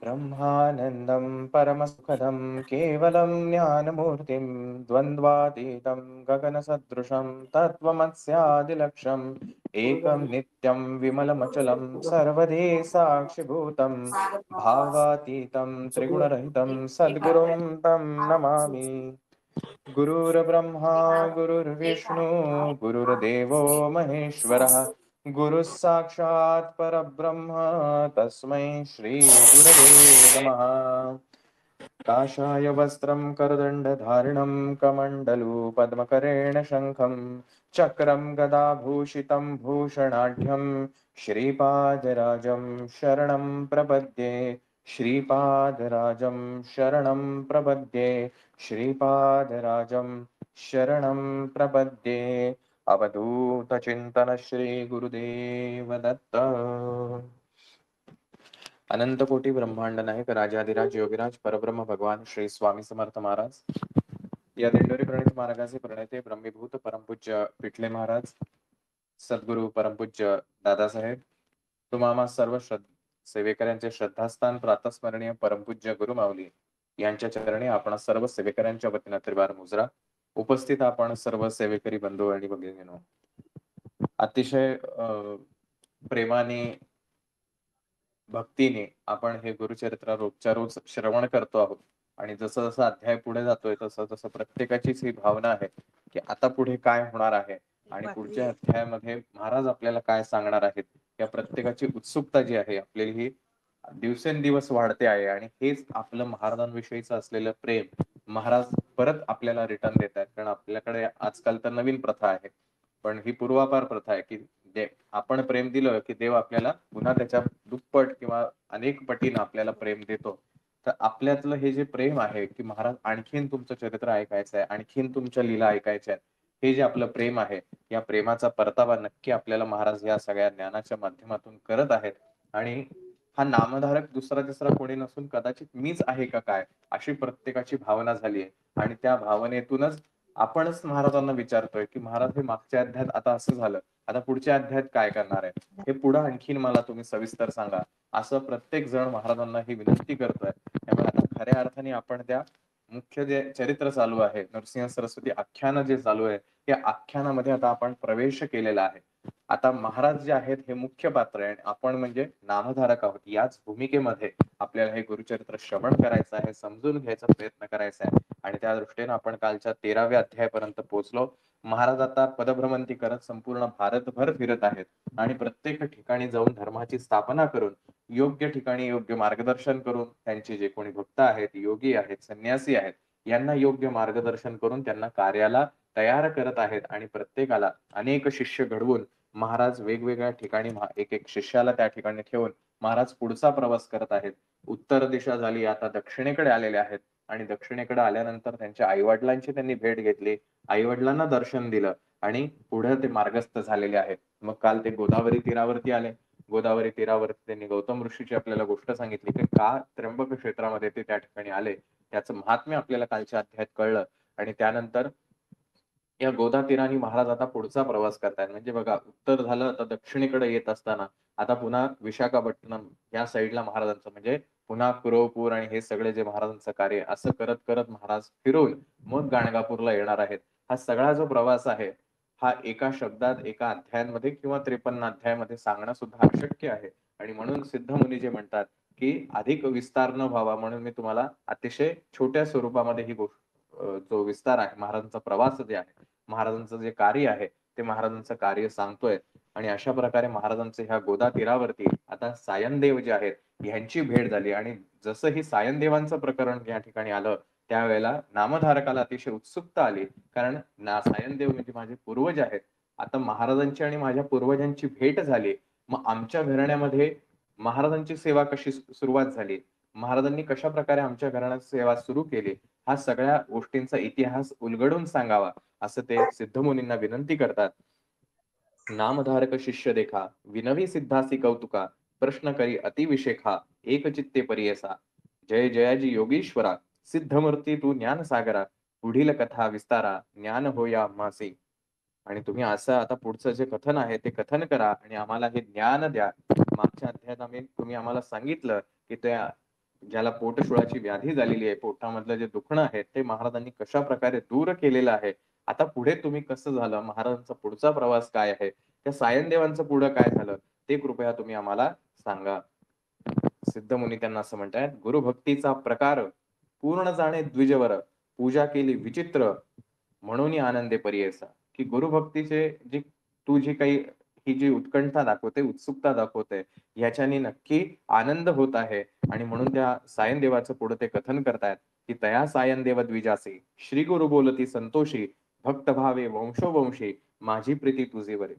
ब्रह्मानन्दं परमसुखदं केवलं ज्ञानमूर्तिं द्वन्द्वातीतं गगनसदृशं तत्त्वमस्यादिलक्ष्यम् एकं नित्यं विमलमचलं सर्वधी साक्षिभूतं भावातीतं त्रिगुणरहितं सद्गुरुं तं नमामि। गुरुर्ब्रह्मा गुरुर्विष्णु गुरुर्देवो महेश्वरः गुरुः साक्षात् परब्रह्म तस्मै श्री गुरवे नमः। काषाय वस्त्रं करदण्डधारिणं कमण्डलु पद्मकरेण शङ्खं चक्रं गदाभूषितं भूषणाढ्यं श्रीपादराजं शरणं प्रपद्ये। श्रीपादराजं शरणं प्रपद्ये। श्रीपादराजं शरणं प्रपद्ये। अवधूतचिन्तन श्री गुरुदेव दत्त। अनंत कोटी ब्रह्मांड नायक राजाधिराज योगीराज परब्रह्म भगवान श्री स्वामी समर्थ महाराज या दिंडोरी प्रणित मार्गाचे प्रणेते ब्रह्मीभूत परमपूज्य पिठले महाराज सद्गुरु परमपूज्य दादासाहेब तुम्हा सर्व सेवेकऱ्यांचे श्रद्धास्थान प्रातस्मरणीय परमपूज्य गुरुमाऊली यांच्या चरणी आपण सर्व सेवेकऱ्यांच्या वतीने त्रिवार मुजरा उपस्थित आपण सर्व सेवेकरी बंधू आणि भगिनींनो अतिशय प्रेमाने भक्तीने आपण हे गुरुचरित्र रोजच्या रोज श्रवण करतो आहोत आणि जसं जसं अध्याय पुढे जातोय तसं तसं प्रत्येकाचीच ही भावना आहे की आता पुढे काय होणार आहे आणि पुढच्या अध्यायामध्ये महाराज आपल्याला काय सांगणार आहेत या प्रत्येकाची उत्सुकता जी आहे आपल्याला ही दिवसेंदिवस वाढते आहे आणि हेच आपलं महाराजांविषयीचं असलेलं प्रेम महाराज परत आपल्याला रिटर्न देत आहेत. कारण आपल्याकडे आजकाल तर नवीन प्रथा आहे पण ही पूर्वापार प्रथा आहे की आपण प्रेम दिलं की देव आपल्याला पुन्हा त्याच्या दुप्पट किंवा अनेक पटीनं आपल्याला प्रेम देतो. तर आपल्यातलं हे जे प्रेम आहे की महाराज आणखीन तुमचं चरित्र ऐकायचं आहे आणखीन तुमच्या लीला ऐकायच्या आहेत हे जे आपलं प्रेम आहे या प्रेमाचा परतावा नक्की आपल्याला महाराज या सगळ्या ज्ञानाच्या माध्यमातून करत आहेत. आणि हा नामधारक दुसरा तिसरा कोणी नसून कदाचित मीच आहे का काय अशी प्रत्येकाची भावना झाली आहे आणि त्या भावनेतूनच आपणच महाराजांना विचारतोय की महाराज हे मागच्या अध्यायात आता असं झालं आता पुढच्या अध्यायात काय करणार आहे हे पुढे आणखीन मला तुम्ही सविस्तर सांगा असं प्रत्येक जण महाराजांना ही विनंती करतोय. त्यामुळे आता खऱ्या अर्थाने आपण त्या मुख्य जे चरित्र चालू आहे नरसिंह सरस्वती आख्यान जे चालू आहे या आख्यानामध्ये आता आपण प्रवेश केलेला आहे. आता महाराज जे आहेत हे मुख्य पात्र आहे आणि आपण म्हणजे नामधारक आहोत. याच भूमिकेमध्ये आपल्याला हे गुरुचरित्र श्रवण करायचं आहे समजून घ्यायचा प्रयत्न करायचा आहे आणि त्या दृष्टीने आपण कालच्या 13व्या अध्यायापर्यंत पोहोचलो. महाराज आता पदभ्रमंती करत संपूर्ण भारतभर फिरत आहेत आणि प्रत्येक ठिकाणी जाऊन धर्माची स्थापना करून योग्य ठिकाणी योग्य मार्गदर्शन करून त्यांचे जे कोणी भक्त आहेत योगी आहेत संन्यासी आहेत यांना योग्य मार्गदर्शन करून त्यांना कार्याला तयार करत आहेत आणि प्रत्येकाला अनेक शिष्य घडवून महाराज वेगवेगळ्या ठिकाणी एक एक शिष्याला त्या ठिकाणी ठेवून महाराज पुढचा प्रवास करत आहेत. उत्तर दिशा झाली आता दक्षिणेकडे आलेले आहेत आणि दक्षिणेकडे आल्यानंतर त्यांच्या आईवडिलांची त्यांनी भेट घेतली आईवडिलांना दर्शन दिलं आणि पुढे ते मार्गस्थ झालेले आहेत. मग काल ते गोदावरी तीरावरती आले गोदावरी तीरावरती त्यांनी गौतम ऋषीची आपल्याला गोष्ट सांगितली की का त्र्यंबक क्षेत्रामध्ये ते त्या ठिकाणी आले त्याचं महात्म्य आपल्याला कालच्या अध्यायात कळलं आणि त्यानंतर या गोदा तीराने महाराज आता पुढचा प्रवास करतायत. म्हणजे बघा उत्तर झालं आता दक्षिणेकडे येत असताना आता पुन्हा विशाखापट्टणम या साईडला महाराजांचं म्हणजे पुन्हा कुरवपूर आणि हे सगळे जे महाराजांचं कार्य असं करत करत महाराज फिरून मग गाणगापूरला येणार आहेत. हा सगळा जो प्रवास आहे हा एका शब्दात एका अध्यायांमध्ये किंवा 53 अध्यायामध्ये सांगणं सुद्धा अशक्य आहे आणि म्हणून सिद्ध मुनी जे म्हणतात की अधिक विस्तार न व्हावा म्हणून मी तुम्हाला अतिशय छोट्या स्वरूपामध्ये ही गोष्ट जो विस्तार आहे महाराजांचा प्रवास जे आहे महाराजांचं जे कार्य आहे ते महाराजांचं कार्य सांगतोय आणि अशा प्रकारे महाराजांचे ह्या गोदा तीरावरती आता सायनदेव जे आहेत ह्यांची भेट झाली आणि जसं ही सायनदेवांचं प्रकरण या ठिकाणी आलं त्यावेळेला नामधारकाला अतिशय उत्सुकता आली कारण सायनदेव म्हणजे माझे पूर्वज आहेत. आता महाराजांची आणि माझ्या पूर्वजांची भेट झाली मग आमच्या घराण्यामध्ये महाराजांची सेवा कशी सुरुवात झाली महाराजांनी कशा प्रकारे आमच्या घराण्यात सेवा सुरू केली हा सगळ्या गोष्टींचा इतिहास उलगडून सांगावा असं ते सिद्धमुनींना विनंती करतात. नामधारक शिष्य देखा विनवी सिद्धासी कौतुका प्रश्न करी अतिविशेखा एकचित्ते परियसा जय जयाजी योगीश्वरा सिद्धमूर्ती तू ज्ञान सागरा पुढील कथा विस्तारा ज्ञान होया आम्हासी. आणि तुम्ही असं आता पुढचं जे कथन आहे ते कथन करा आणि आम्हाला हे ज्ञान द्या. मागच्या अध्यायात तुम्ही आम्हाला सांगितलं की त्या ज्याला पोटशुळाची व्याधी झालेली आहे, पोटामधलं जे दुखणं आहे ते महाराजांनी कशा प्रकारे दूर केलेलं आहे. आता पुढे तुम्ही कसं झालं, महाराजांचा पुढचा प्रवास काय आहे, त्या सायनदेवांचं पुढं काय झालं, ते कृपया तुम्ही आम्हाला सांगा. सिद्धमुनी त्यांना असं म्हणतायत, गुरुभक्तीचा प्रकार पूर्ण जाणे द्विजवर, पूजा केली विचित्र म्हणून आनंदे परियेसा. की गुरुभक्तीचे जी तू जी काही ही जी उत्कंठा दाखवते, उत्सुकता दाखवते, ह्याच्याने नक्की आनंद होत आहे. आणि म्हणून त्या सायन देवाचं पुढे ते कथन करतायत, की तया सायन देव द्विजासी, श्री गुरु बोलती संतोषी, भक्त भावे वंशोवंशी, माझी प्रीती तुझीवरी.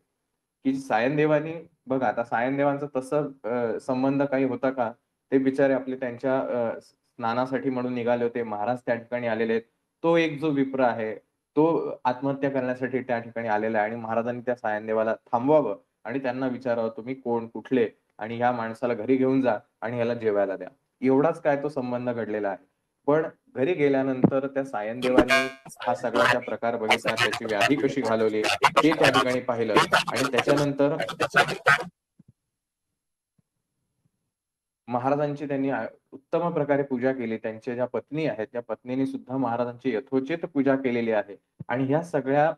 की सायनदेवानी बघा, आता सायनदेवांचा तसं संबंध काही होता का? ते बिचारे आपले त्यांच्या स्नानासाठी म्हणून निघाले होते. महाराज त्या ठिकाणी आलेले आहेत. तो एक जो विप्र आहे, तो आत्महत्या करण्यासाठी त्या ठिकाणी आलेला आहे आणि महाराजांनी त्या सायनदेवाला थांबवावं आणि त्यांना विचारावं, तुम्ही कोण, कुठले, आणि ह्या माणसाला घरी घेऊन जा आणि ह्याला जेवायला द्या. एवढाच काय तो संबंध घडलेला आहे. पण घरी गेल्यानंतर त्या सायनदेवांनी हा सगळा त्या प्रकार बघितला, त्याची व्याधी कशी घालवली ते त्या ठिकाणी पाहिलं. आणि त्याच्यानंतर महाराजांची त्यांनी उत्तम प्रकारे पूजा केली. त्यांच्या ज्या पत्नी आहेत, त्या पत्नीने सुद्धा महाराजांची यथोचित पूजा केलेली आहे. आणि ह्या सगळ्या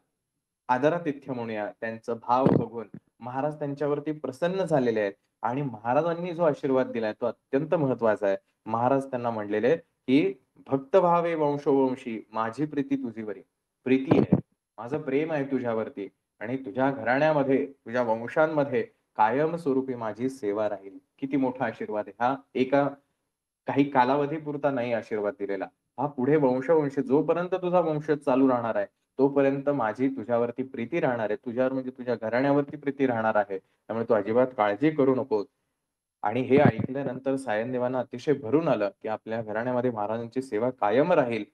आदरातिथ्य म्हणूया, त्यांचा भाव बघून महाराज त्यांच्यावरती प्रसन्न झालेले आहेत. आणि महाराजांनी जो आशीर्वाद दिलाय तो अत्यंत महत्वाचा आहे. महाराज त्यांना म्हणलेले की भक्त भावे वंशोवंशी, माझी प्रीती तुझीवरी. प्रीती आहे, माझं प्रेम आहे तुझ्यावरती, आणि तुझ्या घराण्यामध्ये, तुझ्या वंशांमध्ये कायमस्वरूपी माझी सेवा राहील. किती मोठा आशीर्वाद आहे हा! एका काही कालावधीपुरता नाही आशीर्वाद दिलेला. हा पुढे वंशोवंश जोपर्यंत तुझा वंश चालू राहणार आहे, तोपर्यंत माझी तुझ्यावरती प्रीती राहणार आहे. तुझ्यावर म्हणजे तुझ्या घराण्यावरती प्रीती राहणार आहे. त्यामुळे तू अजिबात काळजी करू नकोस. आणि हे ऐकल्यानंतर सायनदेवांना अतिशय भरून आलं, की आपल्या घराण्यामध्ये महाराजांची सेवा कायम राहील.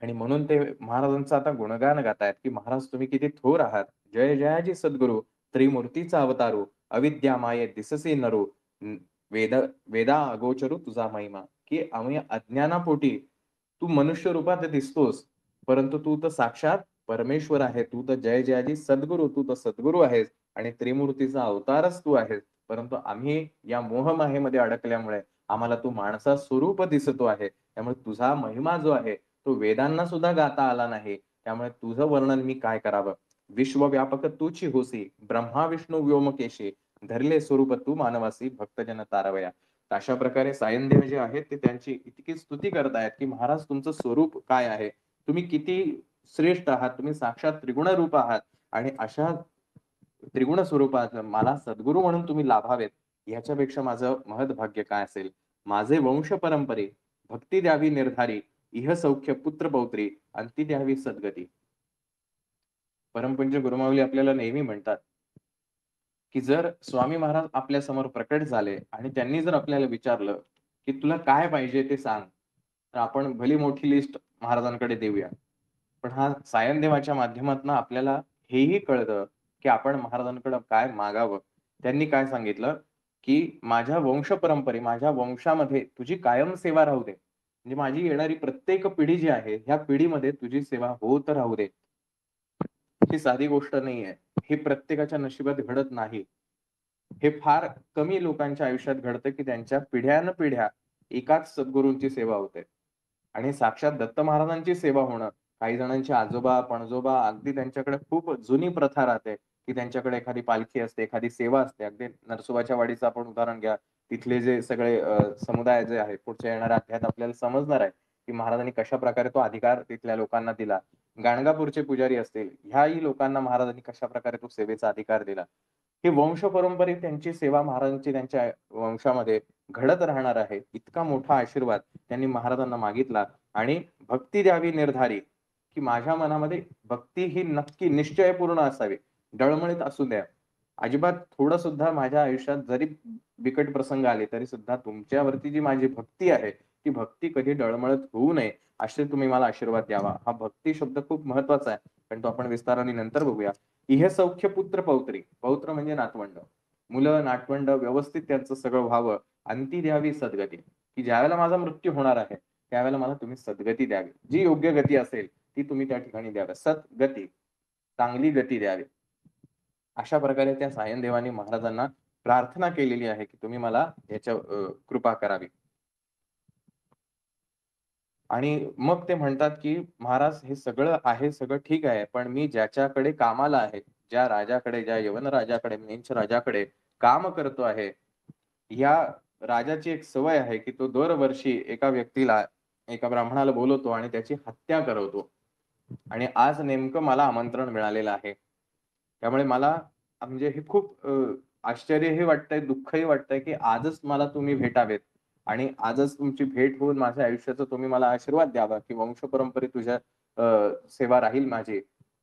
आणि म्हणून ते महाराजांचं आता गुणगान गातायत, की महाराज तुम्ही किती थोर आहात. जय जयाजी सद्गुरु, त्रिमूर्तीचा अवतारू, अविद्या माये दिससी नरू, वेद वेदा अगोचरू तुझा महिमा. की आम्ही अज्ञानापोटी तू मनुष्य रूपात दिसतोस, परंतु तू तर साक्षात परमेश्वर आहे. तू तर जय जयाजी सद्गुरु, तू तर सद्गुरु आहेस आणि त्रिमूर्तीचा अवतारच तू आहेस. परंतु आम्ही या मोहमायेमध्ये अडकल्यामुळे आम्हाला तू माणसा स्वरूप दिसतो आहे. त्यामुळे तुझा महिमा जो आहे तो वेदांना सुद्धा गाता आला नाही. त्यामुळे तुझं वर्णन मी काय करावं. विश्वव्यापक तूची होसी, ब्रह्मा विष्णू व्योमकेशी, धरले स्वरूप तू मानवासी, भक्तजन तारवया. तर अशा प्रकारे सायनदेव जे आहेत ते त्यांची इतकी स्तुती करतायत, की महाराज तुमचं स्वरूप काय आहे, तुम्ही किती श्रेष्ठ आहात, तुम्ही साक्षात त्रिगुण रूप आहात. आणि अशा त्रिगुण स्वरूपात मला सद्गुरू म्हणून तुम्ही लाभावेत, ह्याच्यापेक्षा माझं महत्भाग्य काय असेल. माझे वंश परंपरे भक्ती द्यावी निर्धारी, इह सौख्य पुत्र पौत्री, अंती द्यावी सद्गती. परमपूज्य गुरुमाऊली आपल्याला नेहमी म्हणतात, की जर स्वामी महाराज आपल्या समोर प्रकट झाले आणि त्यांनी जर आपल्याला विचारलं, की तुला काय पाहिजे ते सांग, तर आपण भली मोठी लिस्ट महाराजांकडे देऊया. पण हा सायनदेवाच्या माध्यमातून आपल्याला हेही कळतं, की आपण महाराजांकडे काय मागावं. त्यांनी काय सांगितलं, की माझ्या वंश परंपरे, माझ्या वंशामध्ये तुझी कायम सेवा राहू दे. म्हणजे माझी येणारी प्रत्येक पिढी जी आहे, ह्या पिढीमध्ये तुझी सेवा होत राहू दे. ही साधी गोष्ट नाहीये. हे प्रत्येकाच्या नशिबात घडत नाही. हे फार कमी लोकांच्या आयुष्यात घडतं, की त्यांच्या पिढ्यानपिढ्या एकाच सद्गुरूंची सेवा होते. आणि साक्षात दत्त महाराजांची सेवा होणं, काही जणांचे आजोबा, पणजोबा अगदी त्यांच्याकडे खूप जुनी प्रथा राहते, की त्यांच्याकडे एखादी पालखी असते, एखादी सेवा असते. अगदी नरसोबाच्या वाडीचं आपण उदाहरण घ्या. तिथले जे सगळे समुदाय जे आहे, पुढच्या येणाऱ्या अध्यायात आपल्याला समजणार आहे, की महाराजांनी कशाप्रकारे तो अधिकार तिथल्या लोकांना दिला. गाणगापूरचे पुजारी असतील, ह्याही लोकांना महाराजांनी कशाप्रकारे तो सेवेचा अधिकार दिला. ही वंश परंपरेत त्यांची सेवा महाराजांची त्यांच्या वंशामध्ये घडत राहणार आहे. इतका मोठा आशीर्वाद त्यांनी महाराजांना मागितला. आणि भक्ती द्यावी निर्धारी, की माझ्या मनामध्ये भक्ती ही नक्की निश्चयपूर्ण असावी. डळमळीत असू द्या. अजिबात थोडं सुद्धा माझ्या आयुष्यात जरी बिकट प्रसंग आले तरी सुद्धा तुमच्यावरती जी माझी भक्ती आहे, ती भक्ती कधी डळमळत होऊ नये, असे तुम्ही मला आशीर्वाद द्यावा. हा भक्ती शब्द खूप महत्वाचा आहे, पण तो आपण विस्ताराने नंतर बघूया. इह सौख्य पुत्र पौत्री, पौत्र म्हणजे नातवंड, मुलं नातवंड व्यवस्थित त्यांचं सगळं व्हावं. अंती द्यावी सद्गती, की ज्यावेळेला माझा मृत्यू होणार आहे त्यावेळेला मला तुम्ही सद्गती द्यावी. जी योग्य गती असेल ती तुम्ही त्या ठिकाणी द्यावी. सद्गती, चांगली गती द्यावी. अशा प्रकारे त्या सायनदेवानी महाराजांना प्रार्थना केलेली आहे, की तुम्ही मला याच्या कृपा करावी. आणि मग ते म्हणतात, की "महाराज हे सगळं आहे, सगळं ठीक आहे. पण मी ज्याच्याकडे कामाला आहे, ज्या राजाकडे, ज्या यवन राजाकडे, मेंच राजाकडे काम करतो आहे, या राजाची एक सवय आहे, की तो दरवर्षी एका व्यक्तीला, एका ब्राह्मणाला बोलवतो आणि त्याची हत्या करवतो. आणि आज नेमकं मला आमंत्रण मिळालेलं आहे. त्यामुळे मला म्हणजे हे खूप आश्चर्यही वाटतंय, दुःखही वाटतंय, की आजच मला तुम्ही भेटावेत आणि आजच तुमची भेट होऊन माझ्या आयुष्याचा तुम्ही मला आशीर्वाद द्यावा, की वंशपरंपरेत तुझ्या सेवा राहील माझी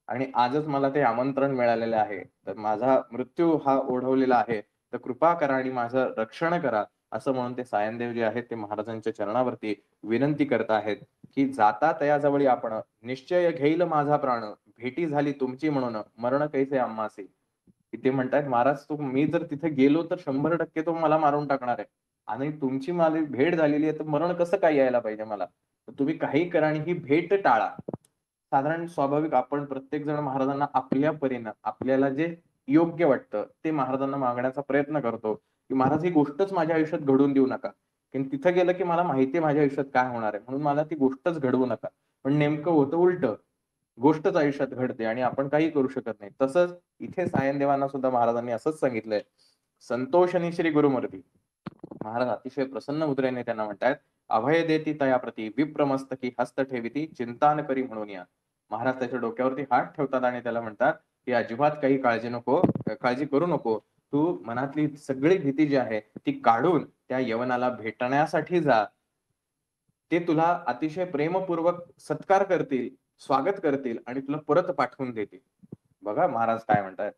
आणि आजच मला ते आमंत्रण मिळालेलं आहे. तर माझा मृत्यू हा ओढवलेला आहे. तर कृपा करा आणि माझं रक्षण करा. असं म्हणून ते सायनदेव जे आहेत ते महाराजांच्या चरणावरती विनंती करत आहेत, की "जाता तयाजवळी आपण, निश्चय घेईल माझा प्राण, भेटी झाली तुमची म्हणून, मरण कैसे आम्हासी." की ते म्हणतायत, "महाराज मी जर तिथे गेलो तर 100% तो मला मारून टाकणार आहे. आणि तुमची माझी भेट झालेली आहे, तर मरण कसं काय यायला पाहिजे मला? तर तुम्ही काहीही करा आणि ही भेट टाळा." साधारण स्वाभाविक आपण प्रत्येक जण महाराजांना आपल्या परीनं, आपल्याला जे योग्य वाटतं, ते महाराजांना मागण्याचा प्रयत्न करतो, की "महाराज ही गोष्टच माझ्या आयुष्यात घडवून देऊ नका." कारण तिथं गेलं की मला माहिती आहे माझ्या आयुष्यात काय होणार आहे. म्हणून मला ती गोष्टच घडवू नका. पण नेमकं होतं उलटं. गोष्टच आयुष्यात घडते आणि आपण काही करू शकत नाही. तसंच इथे सायनदेवांना सुद्धा महाराजांनी असंच सांगितलंय. "संतोषणी श्री गुरुमूर्ती." महाराज अतिशय प्रसन्न मुद्रेने त्यांना म्हणतायत, "अभय देती तया प्रती विप्रमस्तकी हस्त ठेविती चिंता न करी म्हणून या." महाराज त्याच्या डोक्यावरती हात ठेवतात आणि त्याला म्हणतात, की "अजिबात काही काळजी नको, काळजी करू नको. तू मनातली सगळी भीती जी आहे ती काढून त्या यवनाला भेटण्यासाठी जा. ते तुला अतिशय प्रेमपूर्वक सत्कार करतील, स्वागत करतील आणि तुला परत पाठवून देतील." बघा महाराज काय म्हणतायत.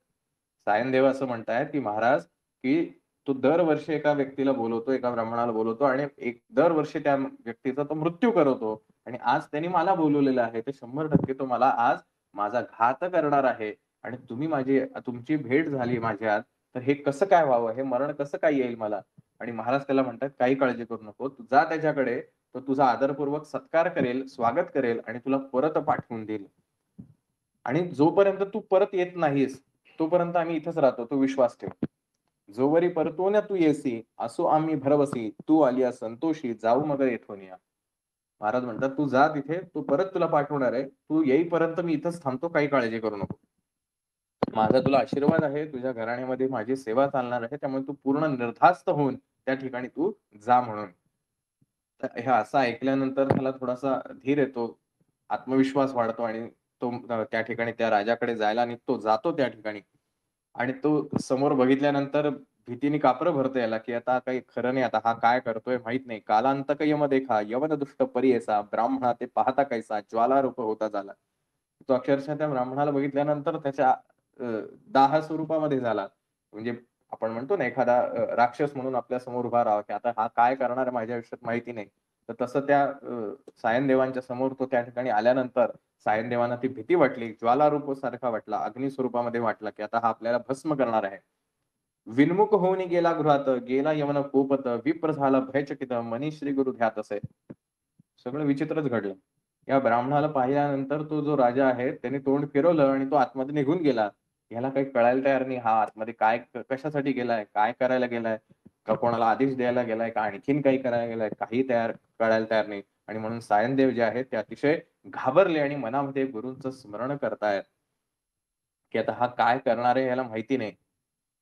सायनदेव असं म्हणतायत, की महाराज, की "तू दरवर्षी एका व्यक्तीला बोलवतो, एका ब्राह्मणाला बोलवतो आणि दरवर्षी त्या व्यक्तीचा तो मृत्यू करवतो आणि आज त्यांनी मला बोलवलेलं आहे. तर 100% तो मला आज माझा घात करणार आहे आणि तुमची भेट झाली माझ्यात, तर हे कसं काय व्हावं? हे मरण कसं काय येईल मला?" आणि महाराज त्याला म्हणतात, "काही काळजी करू नको. तू जा त्याच्याकडे. तो तुझा आदरपूर्वक सत्कार करेल, स्वागत करेल आणि तुला परत पाठवून देईल. आणि जोपर्यंत तू परत येत नाहीस, तोपर्यंत आम्ही इथेच राहतो. तू विश्वास ठेव. जोवरी परतून तू येसी, असो आम्ही भरवसी. तू आलिया संतोषी, जाऊ मग येथून या." महाराज म्हणतात, "तू जा तिथे. तू परत तुला पाठवणार आहे. तू येईपर्यंत मी इथेच थांबतो. काही काळजी करू नको. माझा तुला आशीर्वाद आहे. तुझ्या घराण्यामध्ये माझी सेवा चालणार आहे. त्यामुळे तू पूर्ण निर्धास्त होऊन त्या ठिकाणी तू जा म्हणून." तर हे असं ऐकल्यानंतर त्याला थोडासा धीर येतो, आत्मविश्वास वाढतो आणि तो त्या ठिकाणी त्या राजाकडे जायला निघतो, जातो त्या ठिकाणी आणि तो समोर बघितल्यानंतर भीतीने कापरं भरतं याला, की आता काही खरं नाही, आता हा काय करतोय माहीत नाही. "कालांतक यम देखा, यवन दुष्ट परी ऐसा, ब्राह्मणा ते पाहता कैसा, ज्वालारूप होता झाला." तो अक्षरशः त्या ब्राह्मणाला बघितल्यानंतर त्याच्या दाह स्वरूपामध्ये झाला. म्हणजे आपण म्हणतो ना एखादा राक्षस म्हणून आपल्या समोर उभा राहावा, की आता हा काय करणार आहे माझ्या आयुष्यात माहिती नाही. तर तसं त्या सायनदेवांच्या समोर तो त्या ठिकाणी आल्यानंतर सायनदेवांना ती भीती वाटली, ज्वालारूप सारखा वाटला, अग्नी स्वरूपामध्ये वाटला, की आता हा आपल्याला भस्म करणार आहे. विन्मुख होऊन गेला गृहात, गेला यवन कोपत, विप्र झाला भयचकित, मनी श्री गुरु ध्यात असे. सगळं विचित्रच घडलं. या ब्राह्मणाला पाहिल्यानंतर तो जो राजा आहे त्याने तोंड फिरवलं आणि तो आतमध्ये निघून गेला. ह्याला काही कळायला तयार नाही. हा आतमध्ये कशासाठी गेलाय? काय करायला गेलाय? का कोणाला आदेश द्यायला गेलाय? का आणखीन काही करायला गेलाय? काही कळायला तयार नाही. आणि म्हणून सायनदेव जे आहेत ते अतिशय घाबरले आणि मनामध्ये गुरूंचं स्मरण करतायत, की आता हा काय करणार आहे याला माहिती नाही.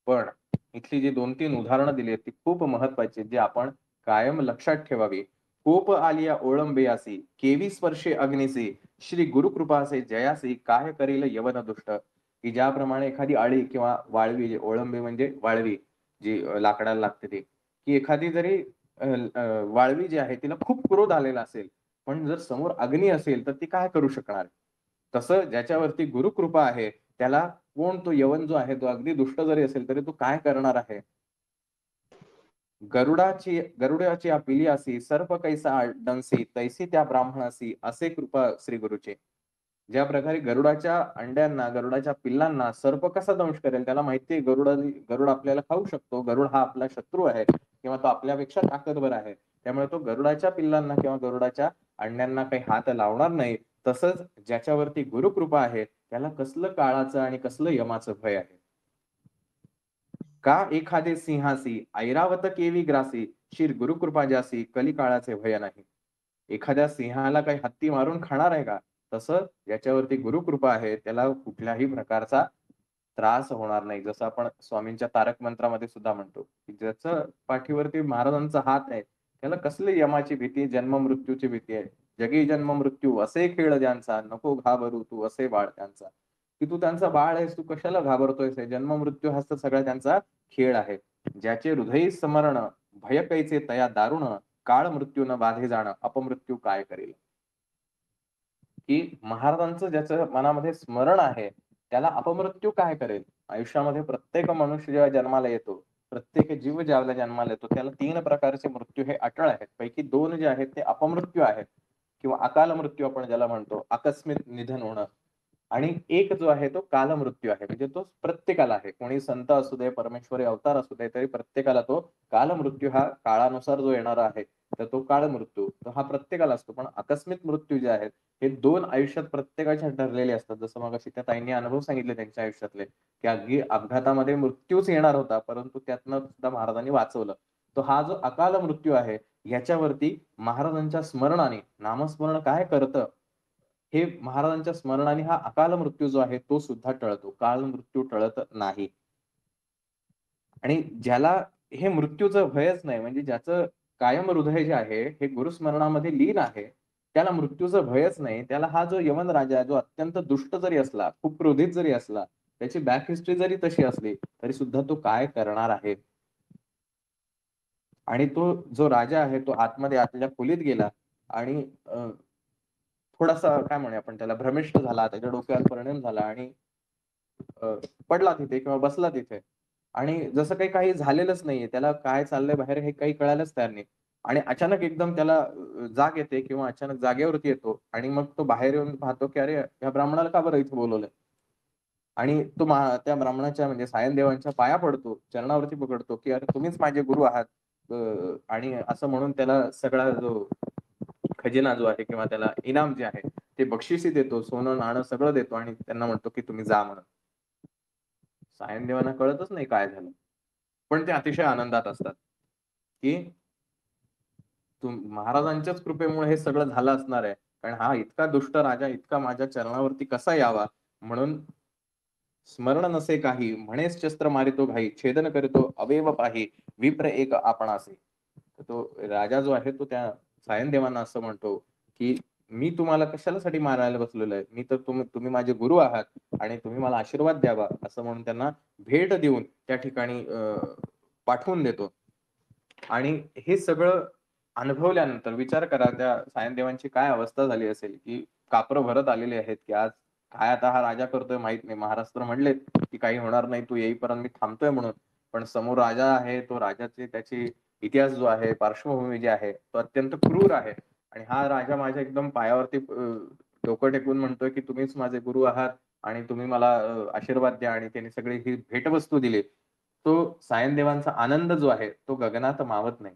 पण इथली जी 2-3 उदाहरणं दिली आहेत, ती खूप महत्त्वाची आहेत, जी आपण कायम लक्षात ठेवावी. "कोप आलिया ओळंबियासी, केवी स्पर्शे अग्नीसी, श्री गुरुकृपासे जयासी, काय करील यवन दुष्ट." की ज्याप्रमाणे एखादी अळी किंवा वाळवी, जी ओळंबी म्हणजे वाळवी, जी लाकडाला लागते ती, की एखादी जरी वाळवी जी आहे तिला खूप क्रोध आलेला असेल, पण जर समोर अग्नी असेल, तर ती काय करू शकणार? तसं ज्याच्यावरती गुरुकृपा आहे, त्याला कोण तो यवन जो आहे, तो अगदी दुष्ट जरी असेल, तरी तो काय करणार आहे? गरुडाची पिलीयासी, सर्प कैसा डंसी, तैसी त्या ब्राह्मणासी, असे कृपा श्री गुरुचे. ज्या प्रकारे गरुडाच्या अंड्यांना, गरुडाच्या पिल्लांना सर्प कसा दंश करेल, त्याला माहिती आहे गरुड आपल्याला खाऊ शकतो. गरुड हा आपला शत्रू आहे किंवा तो आपल्यापेक्षा ताकदवर आहे. त्यामुळे तो गरुडाच्या पिल्लांना किंवा गरुडाच्या अंड्यांना काही हात लावणार नाही. तसंच ज्याच्यावरती गुरुकृपा आहे, त्याला कसलं काळाचं आणि कसलं यमाचं भय आहे. का एखादे सिंहासी, ऐरावत केवी ग्रासी, शीर गुरुकृपा ज्यासी, कलिकाळाचे भय नाही. एखाद्या सिंहाला काही हत्ती मारून खाणार आहे का? तसं ज्याच्यावरती गुरुकृपा आहे त्याला कुठल्याही प्रकारचा त्रास होणार नाही. जसं आपण स्वामींच्या तारक मंत्रामध्ये सुद्धा म्हणतो, की ज्याचं पाठीवरती महाराजांचा हात आहे, त्याला कसली यमाची भीती, जन्म मृत्यूची भीती आहे. जगी जन्म मृत्यू असे खेळ ज्यांचा, नको घाबरू तू असे बाळ त्यांचा. की तू त्यांचा बाळ आहेस, तू कशाला घाबरतोयस? जन्म मृत्यू हाच तर सगळा त्यांचा खेळ आहे. ज्याचे हृदयी स्मरण, भय कैचे तया दारुण, काळ मृत्यू न बाधे जाणं, अपमृत्यू काय करेल? की महाराजांचं ज्याचं मनामध्ये स्मरण आहे, त्याला अपमृत्यू काय करेल? आयुष्यामध्ये प्रत्येक मनुष्य जेव्हा जन्माला येतो, प्रत्येक जीव ज्यावेळेला जन्माला येतो, त्याला 3 प्रकारचे मृत्यू हे अटळ आहेत. पैकी 2 जे आहेत ते अपमृत्यू आहेत किंवा अकाल मृत्यू आपण ज्याला म्हणतो, आकस्मिक निधन होणं. आणि एक जो आहे तो कालमृत्यू आहे. म्हणजे तो प्रत्येकाला आहे. कोणी संत असू दे, परमेश्वरी अवतार असू दे, तरी प्रत्येकाला तो कालमृत्यू हा काळानुसार जो येणारा आहे, तर तो काळमृत्यू. तर हा प्रत्येकाला असतो. पण आकस्मिक मृत्यू जे आहेत, हे 2 आयुष्यात प्रत्येकाच्या ठरलेले असतात. जसं मगाशी त्या ताईंनी अनुभव सांगितले त्यांच्या आयुष्यातले, की अगदी अपघातामध्ये मृत्यूच येणार होता, परंतु त्यातनं सुद्धा महाराजांनी वाचवलं. तो हा जो अकाल मृत्यू आहे, याच्यावरती महाराजांच्या स्मरणाने, नामस्मरण काय करतं, हे महाराजांच्या स्मरणाने हा अकाल मृत्यू जो आहे, तो सुद्धा टळतो. काळ मृत्यू टळत नाही. आणि ज्याला हे मृत्यूचं भयच नाही, म्हणजे ज्याचं कायम हृदय जे आहे, हे गुरुस्मरणामध्ये लीन आहे, त्याला मृत्यूचं भयच नाही. त्याला हा जो यमन राजा जो अत्यंत दुष्ट जरी असला, खूप क्रोधित जरी असला, त्याची बॅक हिस्ट्री जरी तशी असली, तरी सुद्धा तो काय करणार आहे? आणि तो जो राजा आहे, तो आतमध्ये आतल्या खोलीत गेला आणि थोडासा काय म्हणूया आपण त्याला भ्रमिष्ट झाला, त्याच्या डोक्यावर परिणाम झाला आणि अ, पडला तिथे किंवा बसला तिथे. आणि जसं काही झालेलंच नाहीये. त्याला काय चाललंय बाहेर हे काही कळायलाच तयार नाही. आणि अचानक एकदम त्याला जाग येते किंवा अचानक जागेवरती येतो आणि मग तो बाहेर येऊन पाहतो, की अरे, ह्या ब्राह्मणाला का बरं इथे बोलवलंय? आणि तो त्या ब्राह्मणाच्या म्हणजे सायनदेवांच्या पाया पडतो, चरणावरती पकडतो, की "अरे तुम्हीच माझे गुरु आहात." आणि असं म्हणून त्याला सगळा जो खजिना जो आहे किंवा त्याला इनाम जे आहे, ते बक्षिसी देतो. सोनं, नाणं सगळं देतो आणि त्यांना म्हणतो, की "तुम्ही जा" म्हणून. सायनदेवांना कळतच नाही काय झालं. पण ते अतिशय आनंदात असतात, की महाराजांच्याच कृपेमुळे हे सगळं झालं असणार आहे. कारण हा इतका दुष्ट राजा इतका माझ्या चरणावरती कसा यावा? म्हणून स्मरण नसे काही, म्हणेच शस्त्र मारितो घाई, छेदन करीतो अवेव पाही, विप्र एक आपणासी. तर तो राजा जो आहे तो त्या सायनदेवांना असं म्हणतो, की "मी तुम्हाला कशासाठी मारायला बसलेलो आहे? मी तर तुम्ही माझे गुरु आहात आणि तुम्ही मला आशीर्वाद द्यावा." असं म्हणून त्यांना भेट देऊन त्या ठिकाणी पाठवून देतो. आणि हे सगळं अनुभवल्यानंतर विचार करा त्या सायनदेवांची काय अवस्था झाली असेल, की कापरं भरत आलेली आहेत, की आज काय आता हा राजा करतोय माहीत नाही. महाराज तर म्हणलेत, की काही होणार नाही, तू येईपर्यंत मी थांबतोय म्हणून. पण समोर राजा आहे, तो राजाची त्याची इतिहास जो आहे, पार्श्वभूमी जी आहे, तो अत्यंत क्रूर आहे. आणि हा राजा माझ्या एकदम पायावरती डोकं टेकून म्हणतोय, की तुम्हीच माझे गुरु आहात आणि तुम्ही मला आशीर्वाद द्या आणि त्यांनी सगळी ही भेटवस्तू दिली. तो सायनदेवांचा आनंद जो आहे, तो गगनात मावत नाही.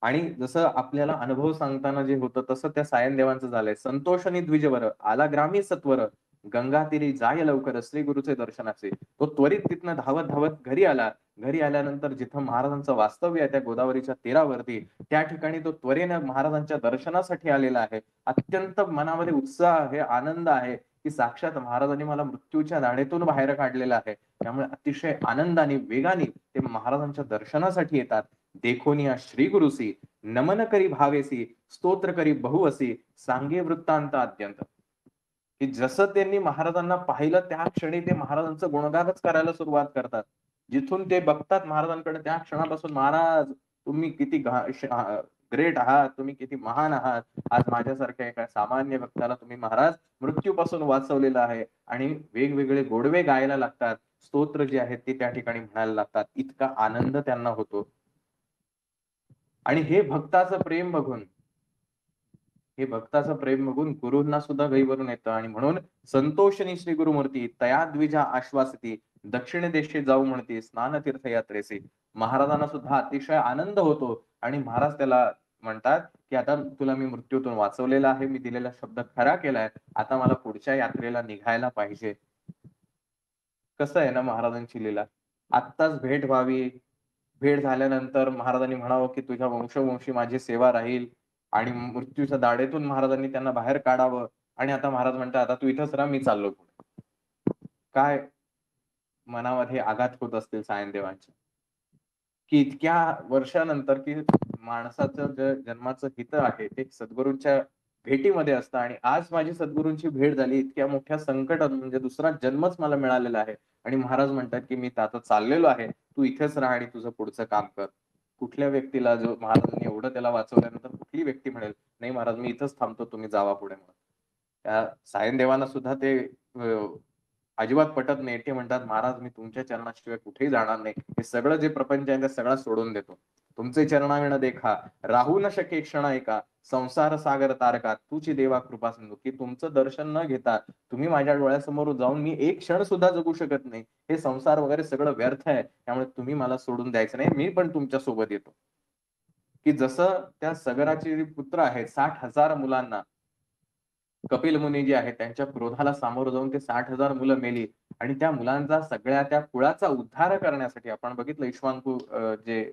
आणि जसं आपल्याला अनुभव सांगताना जे होतं, तसं त्या सायनदेवांचं झालंय. "संतोषणी द्विजवर, आला ग्रामी सत्वर, गंगातीरी जाय लवकर, श्री गुरुचे दर्शनाचे." तो त्वरित तिथनं धावत-धावत घरी आला. घरी आल्यानंतर जिथं महाराजांचं वास्तव्य आहे त्या गोदावरीच्या तीरावरती, त्या ठिकाणी तो त्वरेनं महाराजांच्या दर्शनासाठी आलेला आहे. अत्यंत मनामध्ये उत्साह आहे, आनंद आहे, की साक्षात महाराजांनी मला मृत्यूच्या दाढेतून बाहेर काढलेलं आहे. त्यामुळे अतिशय आनंदाने, वेगाने ते महाराजांच्या दर्शनासाठी येतात. देखोनिया श्री गुरुसी, नमन करी भावेसी, स्तोत्र करी बहुअसी, सांगे वृत्तांत अत्यंत. की जसं त्यांनी महाराजांना पाहिलं त्या क्षणी ते महाराजांचं गुणगानच करायला सुरुवात करतात. जिथून ते बघतात महाराजांकडे त्या क्षणापासून महाराज तुम्ही किती ग्रेट आहात, तुम्ही किती महान आहात. आज माझ्यासारख्या एका सामान्य भक्ताला तुम्ही महाराज मृत्यूपासून वाचवलेलं आहे आणि वेगवेगळे गोडवे गायला लागतात. स्तोत्र जे आहेत ते त्या ठिकाणी म्हणायला लागतात. इतका आनंद त्यांना होतो. आणि हे भक्ताचं प्रेम बघून गुरूंना सुद्धा गहिवरून येतं आणि म्हणून संतोषणी श्री गुरुमूर्ती तया द्विजा आश्वासिती दक्षिण देशे जाऊ म्हणती स्नान तीर्थयात्रेसी. महाराजांना सुद्धा अतिशय आनंद होतो आणि महाराज त्याला म्हणतात, की आता तुला मी मृत्यूतून वाचवलेला आहे. मी दिलेला शब्द खरा केलाय. आता मला पुढच्या यात्रेला निघायला पाहिजे. कसं आहे ना महाराजांची लीला. आत्ताच भेट व्हावी. भेट झाल्यानंतर महाराजांनी म्हणावं, की तुझ्या वंशोवंशी माझी सेवा राहील आणि मृत्यूच्या दाढेतून महाराजांनी त्यांना बाहेर काढावं. आणि आता महाराज म्हणतात, आता तू इथंच राहा, मी चाललो पुढे. काय मनामध्ये आघात होत असतील सायनदेवांच्या, की इतक्या वर्षानंतर की माणसाचं जे जन्माचं हित आहे ते सद्गुरूंच्या भेटीमध्ये असतं, आणि आज माझी सद्गुरूंची भेट झाली इतक्या मोठ्या संकटात, म्हणजे दुसरा जन्मच मला मिळालेला आहे. आणि महाराज म्हणतात की मी आता चाललेलो आहे, तू इथेच राहा आणि तुझं पुढचं काम कर. कुठल्या व्यक्तीला, जो महाराजांनी एवढं त्याला वाचवल्यानंतर कुठली व्यक्ती म्हणेल नाही महाराज मी इथंच थांबतो, तुम्ही जावा पुढे म्हणून? त्या सायनदेवांना सुद्धा ते अजिबात पटत नाही. ते म्हणतात महाराज मी तुमच्या चरणाशिवाय कुठेही जाणार नाही, हे सगळं जे प्रपंच आहे ते सगळं सोडून देतो. तुमचे चरणाविण देखा राहू न शके क्षण एका, संसार सागर तारका तुची देवा कृपा सिंधू. की तुमचं दर्शन न घेता तुम्ही माझ्या डोळ्यासमोर जाऊन मी एक क्षण सुद्धा जगू शकत नाही. हे संसार वगैरे सगळं व्यर्थ आहे, त्यामुळे तुम्ही मला सोडून द्यायचं नाही, मी पण तुमच्या सोबत येतो. की जसं त्या सगराचे पुत्र आहेत 60,000 मुलांना कपिल मुनी जे आहेत त्यांच्या क्रोधाला सामोरं जाऊन ते 60,000 मुलं मेली, आणि त्या मुलांचा सगळ्या त्या कुळाचा उद्धार करण्यासाठी आपण बघितलं इक्ष्वाकू जे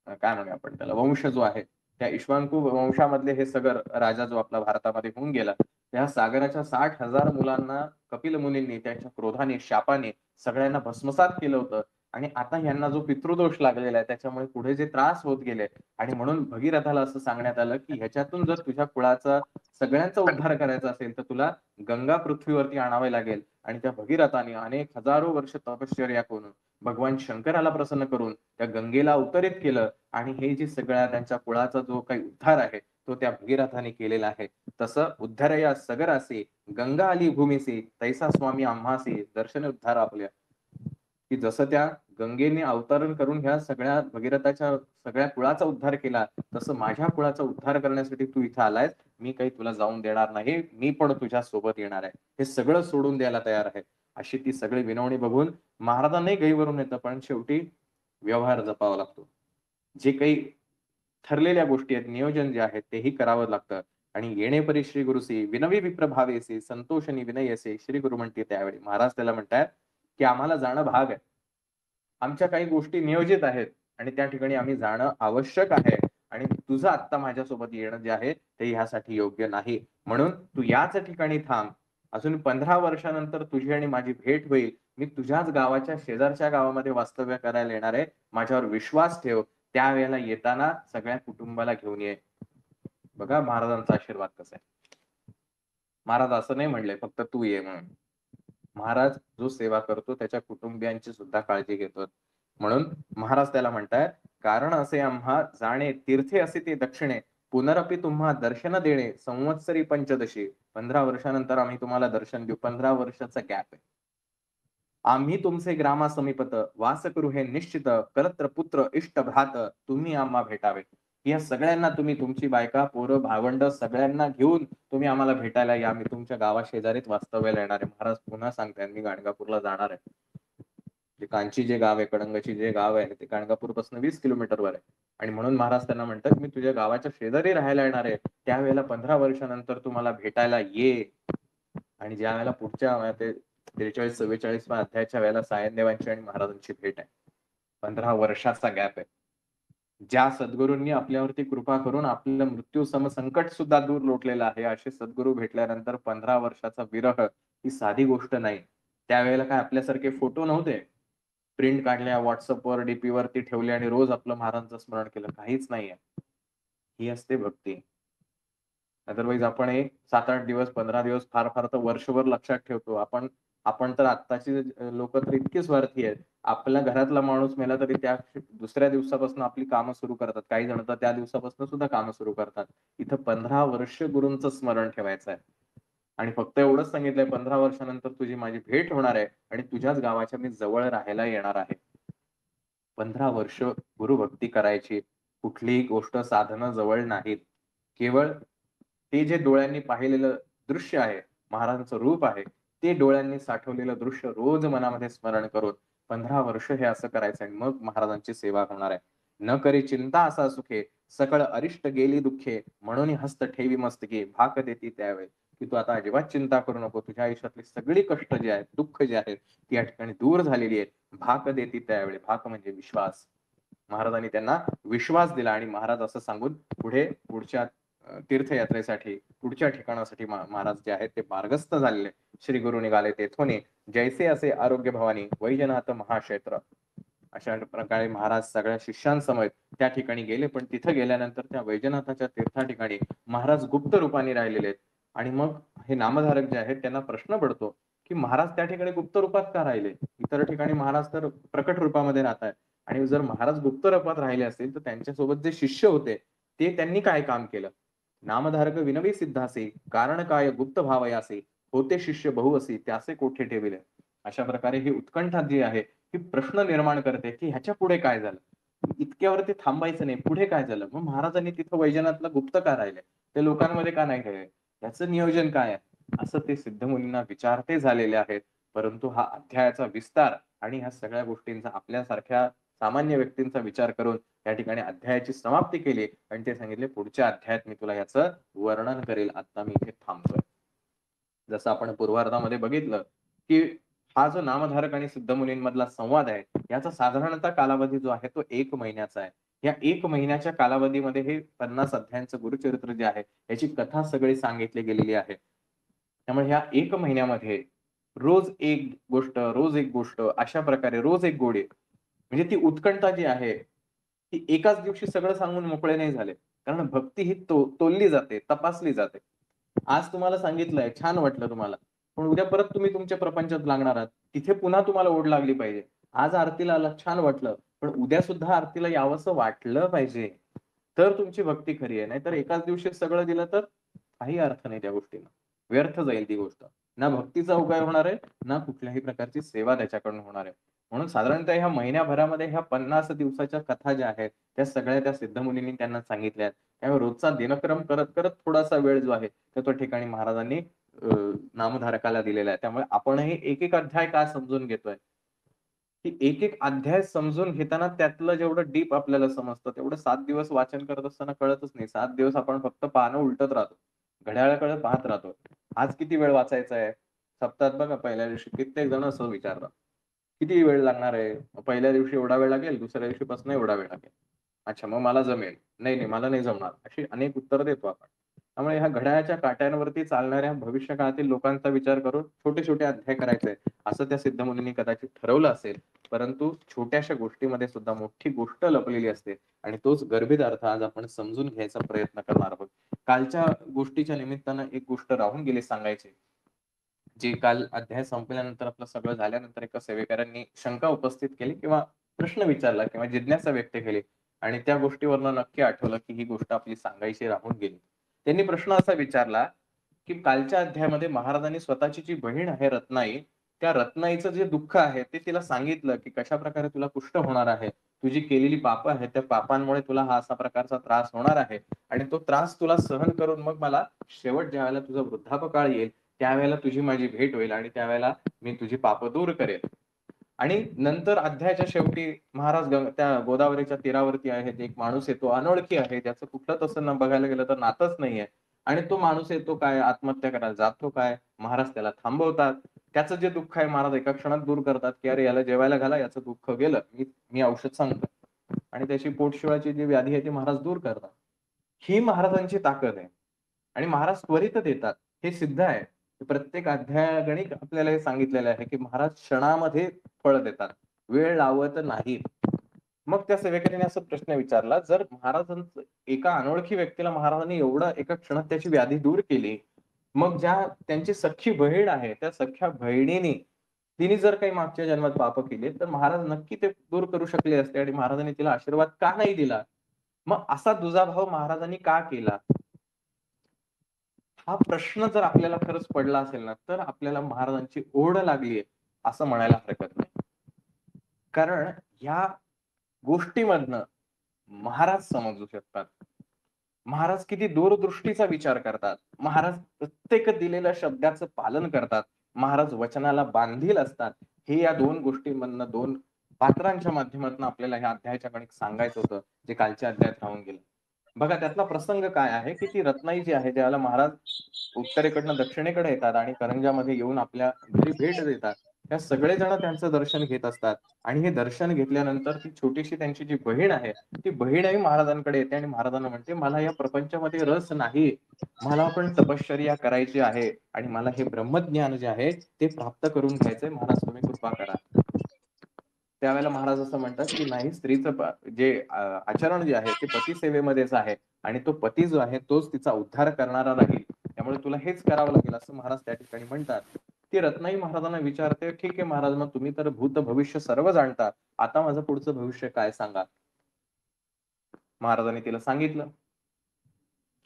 काय म्हणूया आपण त्याला, वंश जो आहे, त्या इक्ष्वाकू वंशामधले हे सगर राजा जो आपला भारतामध्ये होऊन गेला, त्या सागराच्या 60,000 मुलांना कपिल मुनींनी त्यांच्या क्रोधाने शापाने सगळ्यांना भस्मसात केलं होतं. आणि आता यांना जो पितृदोष लागलेला आहे त्याच्यामुळे पुढे जे त्रास होत गेले, आणि म्हणून भगीरथाला असं सांगण्यात आलं की ह्याच्यातून जर तुझ्या कुळाचा सगळ्यांचा उद्धार करायचा असेल तर तुला गंगा पृथ्वीवरती आणावे लागेल. आणि त्या भगीरथाने अनेक हजारो वर्ष तपश्चर्या करून भगवान शंकराला प्रसन्न करून त्या गंगेला अवतरित केलं, आणि हे जे सगळ्या त्यांच्या कुळाचा जो काही उद्धार आहे तो त्या भगीरथाने केलेला आहे. तसं उद्धार या सगरासी गंगा आली भूमीसी, तैसा स्वामी आम्हासी दर्शन उद्धार आपल्या. की जसं त्या गंगेने अवतरण करून ह्या सगळ्या भगीरथाच्या सगळ्या कुळाचा उद्धार केला, तसं माझ्या कुळाचा उद्धार करण्यासाठी तू इथं आलायस, मी काही तुला जाऊन देणार नाही, मी पण तुझ्या सोबत येणार आहे, हे सगळं सोडून द्यायला तयार आहे. अशी ती सगळी विनवणी बघून महाराजांनाही गैरवरून येतं, पण शेवटी व्यवहार जपावा लागतो. जे काही ठरलेल्या गोष्टी आहेत, नियोजन जे आहे तेही करावं लागतं. आणि येणे परी श्री गुरुसी विनवी विप्र भावेसी संतोषणी विनयसे, श्री गुरु म्हणते त्यावेळी महाराज त्याला म्हणतात की आम्हाला जाणं भाग आहे, आमच्या काही गोष्टी नियोजित आहेत आणि त्या ठिकाणी आम्ही जाणं आवश्यक आहे, आणि तुझं आत्ता माझ्यासोबत येणं जे आहे ते ह्यासाठी योग्य नाही, म्हणून तू याच ठिकाणी थांब. अजून 15 वर्षानंतर तुझी आणि माझी भेट होईल, मी तुझ्याच गावाच्या शेजारच्या गावामध्ये वास्तव्य करायला येणार आहे, माझ्यावर विश्वास ठेव, त्यावेळेला येताना सगळ्या कुटुंबाला घेऊन ये. बघा महाराजांचा आशीर्वाद कसा आहे. महाराज असं नाही म्हणले फक्त तू ये म्हणून, महाराज जो सेवा करतो त्याच्या कुटुंबियांची सुद्धा काळजी घेतो. म्हणून महाराज त्याला म्हणतायत, कारण असे आम्हा जाणे तीर्थे असे ते दक्षिणे, पुनरपी तुम्हा दर्शन देणे संवत्सरी पंचदशी. 15 वर्षानंतर आम्ही तुम्हाला दर्शन देऊ. 15 वर्षाचा गॅप आहे. आम्ही तुमचे ग्रामा समीपत वास करू हे निश्चित, कलत्र पुत्र इष्ट भ्रात तुम्ही आम्हा भेटावे. या सगळ्यांना तुम्ही तुमची बायका पोरं भावंड सगळ्यांना घेऊन तुम्ही आम्हाला भेटायला या, मी तुमच्या गावा शेजारीत वास्तव्याला येणार आहे. महाराज पुन्हा सांगताय मी गाणगापूरला जाणार आहे. जे कांची जे गाव आहे, कडंगची जे गाव आहे ते गाणगापूर पासून 20 किलोमीटरवर आहे. आणि म्हणून महाराज त्यांना म्हणतात मी तुझ्या गावाच्या शेजारी राहायला येणार आहे, त्यावेळेला 15 वर्षानंतर तुम्हाला भेटायला ये. आणि ज्या वेळेला पुढच्या ते 43-44 अध्यायाच्या वेळेला सायनदेवांची आणि महाराजांची भेट आहे, 15 वर्षाचा गॅप आहे. ज्या सद्गुरूंनी आपल्यावरती कृपा करून आपलं मृत्यू समसंकट सुद्धा दूर लोटलेलं आहे, असे सद्गुरू भेटल्यानंतर 15 वर्षाचा विरह ही साधी गोष्ट नाही. त्यावेळेला काय आपल्यासारखे फोटो नव्हते, प्रिंट काढल्या व्हॉट्सअपवर डीपी वरती ठेवले आणि रोज आपलं महाराजांचं स्मरण केलं, काहीच नाहीये. ही असते भक्ती. अदरवाईज आपण एक 7-8 दिवस 15 दिवस फार फार तर वर्षभर लक्षात ठेवतो. आपण आपण तर आत्ताची लोक तर इतकी स्वार्थी आहेत, आपल्या घरातला माणूस मेला तरी त्या दुसऱ्या दिवसापासून आपली कामं सुरू करतात, काही जण तर त्या दिवसापासून सुद्धा कामं सुरू करतात. इथं 15 वर्ष गुरूंचं स्मरण ठेवायचं आहे. आणि फक्त एवढंच सांगितलंय 15 वर्षानंतर तुझी माझी भेट होणार आहे आणि तुझ्याच गावाच्या मी जवळ राहायला येणार आहे. 15 वर्ष गुरुभक्ती करायची, कुठलीही गोष्ट साधनं जवळ नाहीत. केवळ ते जे डोळ्यांनी पाहिलेलं दृश्य आहे, महाराजांचं रूप आहे, ते डोळ्यांनी साठवलेलं दृश्य रोज मनामध्ये स्मरण करून 15 वर्ष हे असं करायचं आहे, मग महाराजांची सेवा होणार आहे. न करी चिंता असा सुखे, सकळ अरिष्ट गेली दुःखे, म्हणून हस्त ठेवी मस्तकी भाक देती त्यावेळी. की तू आता अजिबात चिंता करू नको, तुझ्या आयुष्यातली सगळी कष्ट जे आहेत, दुःख जे आहेत, ती या ठिकाणी दूर झालेली आहेत. भाक देती त्यावेळी, भाक म्हणजे विश्वास. महाराजांनी त्यांना विश्वास दिला आणि महाराज असं सांगून पुढच्या तीर्थयात्रेसाठी पुढच्या ठिकाणासाठी महाराज जे आहेत ते मार्गस्थ झालेले. श्री गुरु निघाले तेथोनी जैसे असे आरोग्य भवानी वैजनाथ महाक्षेत्र. अशा प्रकारे महाराज सगळ्या शिष्यांसमवेत त्या ठिकाणी गेले. पण तिथे गेल्यानंतर त्या वैजनाथाच्या तीर्था ठिकाणी महाराज गुप्त रूपाने राहिलेले आहेत. आणि मग हे नामधारक जे आहेत त्यांना प्रश्न पडतो की महाराज त्या ठिकाणी गुप्त रूपात का राहिले? इतर ठिकाणी महाराज तर प्रकट रूपामध्ये राहत आहेत. आणि जर महाराज गुप्त रूपात राहिले असतील तर त्यांच्यासोबत जे शिष्य होते ते त्यांनी काय काम केलं? नामधारक विनवी सिद्धासे कारण काय गुप्त भावयासे होते शिष्य बहु असे त्याचे कोठे ठेविले. अशा प्रकारे ही उत्कंठा जी आहे ही प्रश्न निर्माण करते की ह्याच्या पुढे काय झालं. इतक्यावरती थांबायचं नाही, पुढे काय झालं? मग महाराजांनी तिथं वैजनाथला गुप्त का राहिले? ते लोकांमध्ये का नाही राहिले? याचं नियोजन काय आहे? असं ते सिद्धमुनींना विचारते झालेले आहेत. परंतु हा अध्यायाचा विस्तार आणि ह्या सगळ्या गोष्टींचा आपल्यासारख्या सामान्य व्यक्तींचा विचार करून त्या ठिकाणी अध्यायाची समाप्ती केली आणि ते सांगितले पुढच्या अध्यायात मी तुला याचं वर्णन करेल. आता मी इथे थांबतोय. जसं आपण पूर्वार्धामध्ये बघितलं की हा जो नामधारक आणि सिद्धमुनींमधला संवाद आहे याचा साधारणतः कालावधी जो आहे तो 1 महिन्याचा आहे. या 1 महिन्याच्या कालावधीमध्ये हे 50 अध्यायांचं गुरुचरित्र जे आहे याची कथा सगळी सांगितली गेलेली आहे. त्यामुळे ह्या 1 महिन्यामध्ये रोज एक गोष्ट अशा प्रकारे रोज एक गोडी म्हणजे ती उत्कंठा जी आहे ती एकाच दिवशी सगळं सांगून मोकळे नाही झाले. कारण भक्ती ही तोलली जाते, तपासली जाते. आज तुम्हाला सांगितलंय, छान वाटलं तुम्हाला. पण उद्या परत तुम्ही तुमच्या प्रपंचात लागणार आहात. तिथे पुन्हा तुम्हाला ओढ लागली पाहिजे. आज आरतीला आला, छान वाटलं. पण उद्या सुद्धा आरतीला यावंसं वाटलं पाहिजे. तर तुमची भक्ती खरी आहे. नाहीतर एकाच दिवशी सगळं दिलं तर काही अर्थ नाही त्या गोष्टीला. व्यर्थ जाईल ती गोष्ट. ना भक्तीचा उपाय होणार आहे, ना कुठल्याही प्रकारची सेवा त्याच्याकडून होणार आहे. म्हणून साधारणतः ह्या महिन्याभरामध्ये ह्या 50 दिवसाच्या कथा ज्या आहेत, त्या सगळ्या त्या सिद्धमुनींनी त्यांना सांगितल्या आहेत. त्यामुळे रोजचा दिनक्रम करत, करत थोडासा वेळ जो आहे, तो ठिकाणी महाराजांनी नामधारकाला दिलेला आहे. त्यामुळे आपणही एक अध्याय का समजून घेतोय? की एक अध्याय समजून घेताना त्यातलं जेवढं डीप आपल्याला समजतं, तेवढं 7 दिवस वाचन करत असताना कळतच नाही. 7 दिवस आपण फक्त पानं उलटत राहतो. घड्याळाकडे पाहत राहतो. आज किती वेळ वाचायचा आहे? सप्ताहात बघा पहिल्या दिवशी कित्येक जण असं विचारतात. किती वेळ लागणार आहे? पहिल्या दिवशी एवढा वेळ लागेल, दुसऱ्या दिवशीपासून एवढा वेळ लागेल. अच्छा, मग मला जमेल. नाही, नाही, मला नाही जमणार. अशी अनेक उत्तरं देतो आपण. त्यामुळे ह्या घड्याळाच्या काट्यांवरती चालणाऱ्या भविष्यकाळातील लोकांचा विचार करून छोटे-छोटे अध्याय करायचे, असं त्या सिद्धमुनींनी कदाचित ठरवलं असेल. परंतु छोट्याशा गोष्टीमध्ये सुद्धा मोठी गोष्ट लपलेली असते आणि तोच गर्भित अर्थ आज आपण समजून घ्यायचा प्रयत्न करणार आहोत. कालच्या गोष्टीच्या निमित्तानं एक गोष्ट राहून गेली सांगायची. जे काल अध्याय संपल्यानंतर आपलं सगळं झाल्यानंतर एका सेवेकरांनी शंका उपस्थित केली किंवा प्रश्न विचारला किंवा जिज्ञासा व्यक्त केली आणि त्या गोष्टीवरनं नक्की आठवलं की ही गोष्ट आपली सांगायची राहून गेली. त्यांनी प्रश्न असा विचारला की कालच्या अध्यायामध्ये महाराजांनी स्वतःची जी बहीण आहे रत्नाई, त्या रत्नाईचं जे दुःख आहे ते तिला सांगितलं की कशाप्रकारे तुला कुष्ठ होणार आहे. तुझी केलेली पापं आहेत, त्या पापांमुळे तुला हा असा प्रकारचा त्रास होणार आहे आणि तो त्रास तुला सहन करून मग मला शेवट ज्यावेळेला तुझा वृद्धापकाळ येईल त्यावेळेला तुझी माझी भेट होईल आणि त्यावेळेला मी तुझी पापं दूर करेल. आणि नंतर अध्यायाच्या शेवटी महाराज त्या गोदावरीच्या तीरावरती आहेत. एक माणूस येतो, अनोळखी आहे, ज्याचं कुठलं तसं न बघायला गेलं तर नातच नाहीये. आणि तो माणूस येतो काय आत्महत्या करायला जातो काय, महाराज त्याला थांबवतात. त्याचं जे दुःख आहे महाराज एका क्षणात दूर करतात, की अरे याला जेवायला घाला, याचं दुःख गेलं. मी औषध सांगतो. आणि त्याची पोटशिवाची जी व्याधी आहे ती महाराज दूर करतात. ही महाराजांची ताकद आहे. आणि महाराज त्वरित देतात. हे सिद्ध आहे. प्रत्येक अध्यायागणिक आपल्याला हे सांगितलेलं आहे, की महाराज क्षणामध्ये फळ देतात. वेळ लावत नाहीत. मग त्या सेवेकरीने असा प्रश्न विचारला, जर महाराजांचं एका अनोळखी व्यक्तीला महाराजांनी एवढं एका क्षणात त्याची व्याधी दूर केली, मग ज्या त्यांची सख्खी बहीण आहे, त्या सख्ख्या बहिणीने तिने जर काही मागच्या जन्मात पाप केली, तर महाराज नक्की ते दूर करू शकले असते आणि महाराजांनी तिला आशीर्वाद का नाही दिला? मग असा दुजाभाव महाराजांनी का केला? हा प्रश्न जर आपल्याला खरंच पडला असेल ना, तर आपल्याला महाराजांची ओढ लागलीये असं म्हणायला हरकत नाही. कारण ह्या गोष्टीमधनं महाराज समजू शकतात. महाराज किती दूरदृष्टीचा विचार करतात. महाराज प्रत्येक दिलेल्या शब्दाचं पालन करतात. महाराज वचनाला बांधील असतात. हे या 2 गोष्टींमधनं 2 पात्रांच्या माध्यमातून आपल्याला ह्या अध्यायाच्या गणिक सांगायचं होतं, जे कालच्या अध्यायात राहून गेलं. बघा त्यातला प्रसंग काय आहे, की ती रत्नाई जी आहे, ज्याला महाराज उत्तरेकडनं दक्षिणेकडे येतात आणि करंजामध्ये येऊन आपल्या घरी भेट देतात. त्या सगळेजण त्यांचं दर्शन घेत असतात आणि हे दर्शन घेतल्यानंतर ती छोटीशी त्यांची जी बहीण आहे ती बहीणही महाराजांकडे येते आणि महाराजांना म्हणते, मला या प्रपंचामध्ये रस नाही, मला पण तपश्चर्या करायची आहे आणि मला हे ब्रह्मज्ञान जे आहे ते प्राप्त करून घ्यायचंय, महाराज तुम्ही कृपा करा. त्यावेळेला महाराज असं म्हणतात की नाही, स्त्रीचं जे आचरण जे आहे ते पती सेवेमध्येच आहे आणि तो पती जो आहे तोच तिचा उद्धार करणारा राहील, त्यामुळे तुला हेच करावं लागेल असं महाराज त्या ठिकाणी म्हणतात. ती रत्नाई महाराजांना विचारते, ठीक आहे महाराज, मग तुम्ही तर भूत भविष्य सर्व जाणता, आता माझं पुढचं भविष्य काय सांगा. महाराजांनी तिला सांगितलं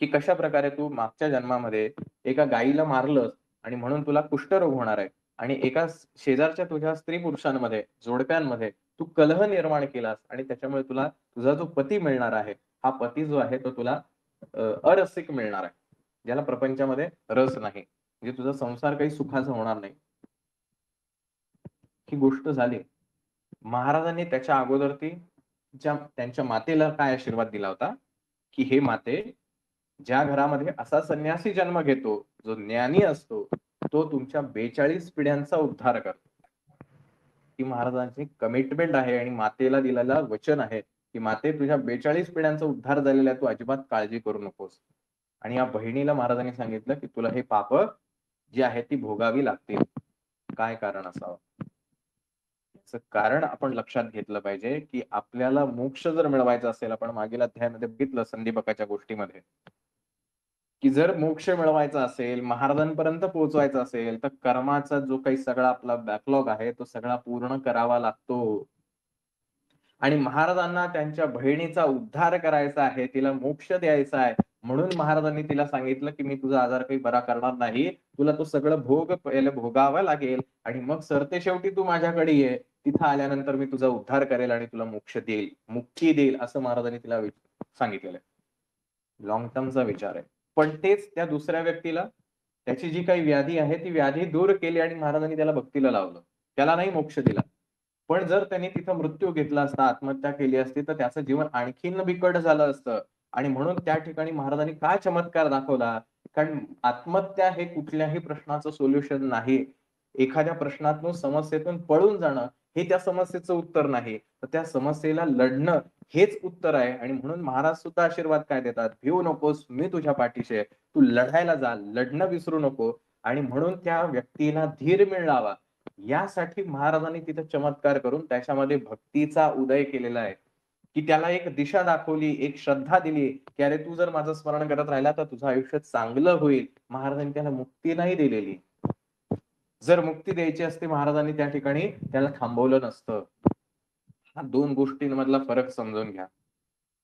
की कशा प्रकारे तू मागच्या जन्मामध्ये एका गायीला मारलंस आणि म्हणून तुला कुष्ठरोग होणार आहे आणि एका शेजारच्या तुझ्या स्त्री पुरुषांमध्ये जोडप्यांमध्ये तू कलह निर्माण केलास आणि त्याच्यामुळे तुला तुझा जो पती मिळणार आहे, हा पती जो आहे तो तुला अरसिक मिळणार आहे, ज्याला प्रपंचामध्ये रस नाही, म्हणजे तुझा संसार काही सुखाचा होणार नाही. ही गोष्ट झाली. महाराजांनी त्याच्या अगोदर त्यांच्या मातेला काय आशीर्वाद दिला होता की हे माते, ज्या घरामध्ये असा संन्यासी जन्म घेतो जो ज्ञानी असतो तो तुमच्या 42 पिढ्यांचा उद्धार करतो. ही महाराजांची कमिटमेंट आहे आणि मातेला दिलेला वचन आहे की माते, तुझ्या 42 पिढ्यांचा उद्धार झालेला आहे, तू अजिबात काळजी करू नकोस. आणि या बहिणीला महाराजांनी सांगितलं की तुला हे पाप जी आहेत ती भोगावी लागतील. काय कारण असावं? याचं कारण आपण लक्षात घेतलं पाहिजे की आपल्याला मोक्ष जर मिळवायचा असेल, आपण मागील अध्यायामध्ये बघितलं संदीपकाच्या गोष्टीमध्ये, की जर मोक्ष मिळवायचा असेल, महाराजांपर्यंत पोहोचवायचं असेल, तर कर्माचा जो काही सगळा आपला बॅकलॉग आहे तो सगळा पूर्ण करावा लागतो. आणि महाराजांना त्यांच्या बहिणीचा उद्धार करायचा आहे, तिला मोक्ष द्यायचा आहे, म्हणून महाराजांनी तिला सांगितलं की मी तुझा आजार काही बरा करणार नाही, तुला तो सगळं भोग पहिले भोगावा लागेल आणि मग सरतेशेवटी तू माझ्याकडे ये, तिथं आल्यानंतर मी तुझा उद्धार करेल आणि तुला मोक्ष देईल, मुक्ती देईल, असं महाराजांनी तिला सांगितलेलं आहे. लॉंग टर्मचा विचार आहे. पण तेच त्या दुसऱ्या व्यक्तीला त्याची जी काही व्याधी आहे ती व्याधी दूर केली आणि महाराजांनी त्याला भक्तीला लावलं, त्याला नाही मोक्ष दिला. पण जर त्यांनी तिथं मृत्यू घेतला असता, आत्महत्या केली असती, तर त्याचं जीवन आणखीन बिकट झालं असतं. आणि म्हणून त्या ठिकाणी महाराजांनी काय चमत्कार दाखवला, कारण आत्महत्या हे कुठल्याही प्रश्नाचं सोल्युशन नाही. एखाद्या प्रश्नातून समस्येतून पळून जाणं हे त्या समस्येचं उत्तर नाही, तर त्या समस्येला लढणं हेच उत्तर आहे. आणि म्हणून महाराज सुद्धा आशीर्वाद काय देतात, भिवू नकोस, मी तुझ्या पाठीशी आहे, तू लढायला जा, लढणं विसरू नको. आणि म्हणून त्या व्यक्तीला धीर मिळावा यासाठी महाराजांनी तिथे चमत्कार करून त्याच्यामध्ये भक्तीचा उदय केलेला आहे, की त्याला एक दिशा दाखवली, एक श्रद्धा दिली की अरे तू जर माझं स्मरण करत राहिला तर तुझं आयुष्य चांगलं होईल. महाराजांनी त्याला मुक्ती नाही दिलेली. जर मुक्ती द्यायची असते महाराजांनी त्या ठिकाणी त्याला थांबवलं नसतं. हा दोन गोष्टींमधला फरक समजून घ्या.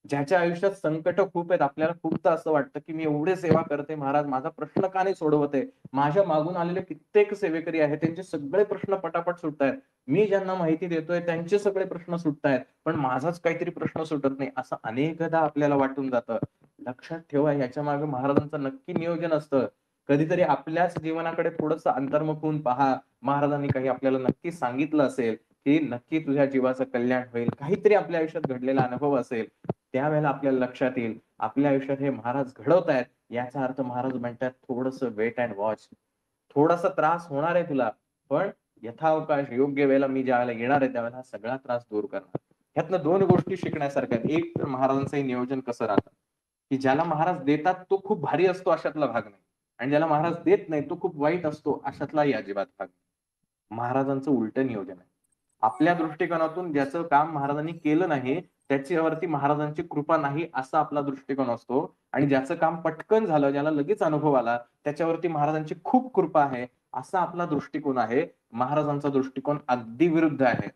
ज्याच्या आयुष्यात संकट खूप आहेत, आपल्याला खूपदा असं वाटतं की मी एवढे सेवा करते महाराज, माझा प्रश्न का नाही सोडवत आहे, माझ्या मागून आलेले कित्येक सेवेकरी आहेत त्यांचे सगळे प्रश्न पटापट सुटतायत, मी ज्यांना माहिती देतोय त्यांचे सगळे प्रश्न सुटतायत, पण माझाच काहीतरी प्रश्न सुटत नाही, असं अनेकदा आपल्याला वाटून जातं. लक्षात ठेवा, याच्या मागे महाराजांचं नक्की नियोजन असतं. कधीतरी आपल्याच जीवनाकडे थोडंसं अंतर्मुख होऊन पहा, महाराजांनी काही आपल्याला नक्की सांगितलं असेल की नक्की तुझ्या जीवाचं कल्याण होईल, काहीतरी आपल्या आयुष्यात घडलेला अनुभव असेल, त्यावेळेला आपल्याला लक्षात येईल आपल्या आयुष्यात हे महाराज घडवतायत. याचा अर्थ महाराज म्हणतात थोडंसं वेट अँड वॉच, थोडासा त्रास होणार आहे तुला, पण यथावकाश योग्य वेळेला मी ज्यावेळेला येणार आहे त्यावेळेला हा सगळा त्रास दूर करणार. ह्यातनं दोन गोष्टी शिकण्यासारख्या आहेत. एक तर महाराजांचं नियोजन कसं राहतं, की ज्याला महाराज देतात तो खूप भारी असतो अशातला भाग नाही, आणि ज्याला महाराज देत नाही तो खूप वाईट असतो अशातलाही अजिबात भाग नाही. महाराजांचं उलट नियोजन आहे. आपल्या दृष्टिकोनातून ज्याचं काम महाराजांनी केलं नाही त्याच्यावरती महाराजांची कृपा नाही असा आपला दृष्टिकोन असतो, आणि ज्याचं काम पटकन झालं, ज्याला लगेच अनुभव आला, त्याच्यावरती महाराजांची खूप कृपा आहे असा आपला दृष्टिकोन आहे. महाराजांचा दृष्टिकोन अगदी विरुद्ध आहे.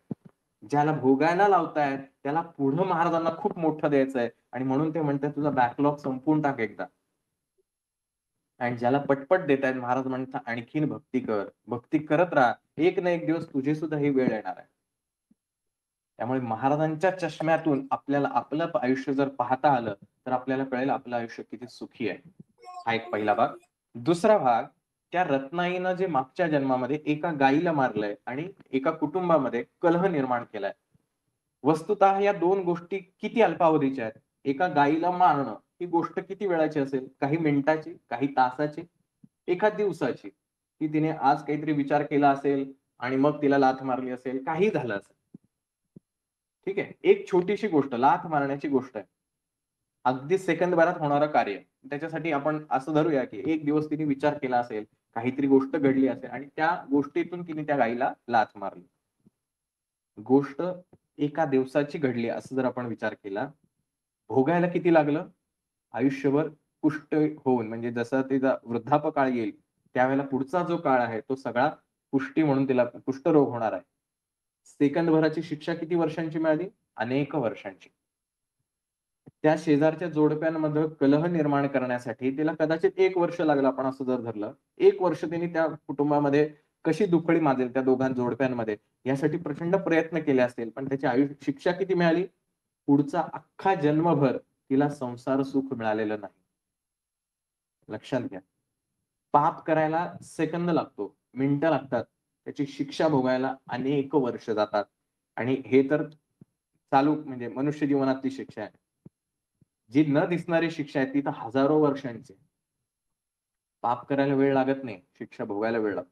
ज्याला भोगायला लावतायत त्याला पुढं महाराजांना खूप मोठं द्यायचंय, आणि म्हणून ते म्हणतात तुझा बॅकलॉग संपून टाक एकदा. आणि ज्याला पटपट देतायत महाराज म्हणतात आणखीन भक्ती कर, भक्ती करत राहा, एक ना एक दिवस तुझी सुद्धा ही वेळ येणार आहे. त्यामुळे महाराजांच्या चष्म्यातून आपल्याला आपलं आयुष्य जर पाहता आलं तर आपल्याला कळेल आपलं आयुष्य किती सुखी आहे. हा एक पहिला भाग. दुसरा भाग, त्या रत्नाईनं जे मागच्या जन्मामध्ये एका गायीला मारलंय आणि एका कुटुंबामध्ये कलह निर्माण केलाय. वस्तुतः या दोन गोष्टी किती अल्पावधीच्या आहेत. एका गायीला मारणं ही गोष्ट किती वेळाची असेल, काही मिनिटाची, काही तासाची, एका दिवसाची. की तिने आज काहीतरी विचार केला असेल, आणि मग तिला लाथ मारली असेल, काही झालं असेल. ठीक आहे. एक छोटीशी गोष्ट, लाथ मारण्याची गोष्ट आहे. अगदी सेकंदभरात होणारं कार्य. त्याच्यासाठी आपण असं धरूया, की एक दिवस तिने विचार केला असेल, काहीतरी गोष्ट घडली असेल आणि त्या गोष्टीतून तिने त्या गायीला लाथ मारली. गोष्ट एका दिवसाची घडली असं जर आपण विचार केला, भोगायला किती लागलं? आयुष्यभर कुष्ठ होऊन म्हणजे जसा तिचा वृद्धापकाळ येईल, त्यावेळेला पुढचा जो काळ आहे तो सगळा कुष्ठी म्हणून तिला कुष्ठरोग होणार आहे. सेकंदभराची शिक्षा किती वर्षांची मिळाली? अनेक वर्षांची. त्या शेजारच्या जोडप्यांमध्ये कलह निर्माण करण्यासाठी तिला कदाचित 1 वर्ष लागलं आपण असं जर धरलं. 1 वर्ष तिने त्या कुटुंबामध्ये कशी दुफळी माजेल त्या दोघां जोडप्यांमध्ये यासाठी प्रचंड प्रयत्न केले असतील. पण त्याची शिक्षा किती मिळाली? पुढचा अख्खा जन्मभर तिला संसार सुख मिळालेलं नाही. लक्षात घ्या. पाप करायला सेकंद लागतो, मिनिटं लागतात. त्याची शिक्षा भोगायला अनेक वर्ष जातात आणि हे तर चालू म्हणजे मनुष्य जीवनातली शिक्षा आहे. जी न दिसणारी शिक्षा आहे ती तर हजारो वर्षांची. पाप करायला वेळ लागत नाही, शिक्षा भोगायला वेळ लागतो.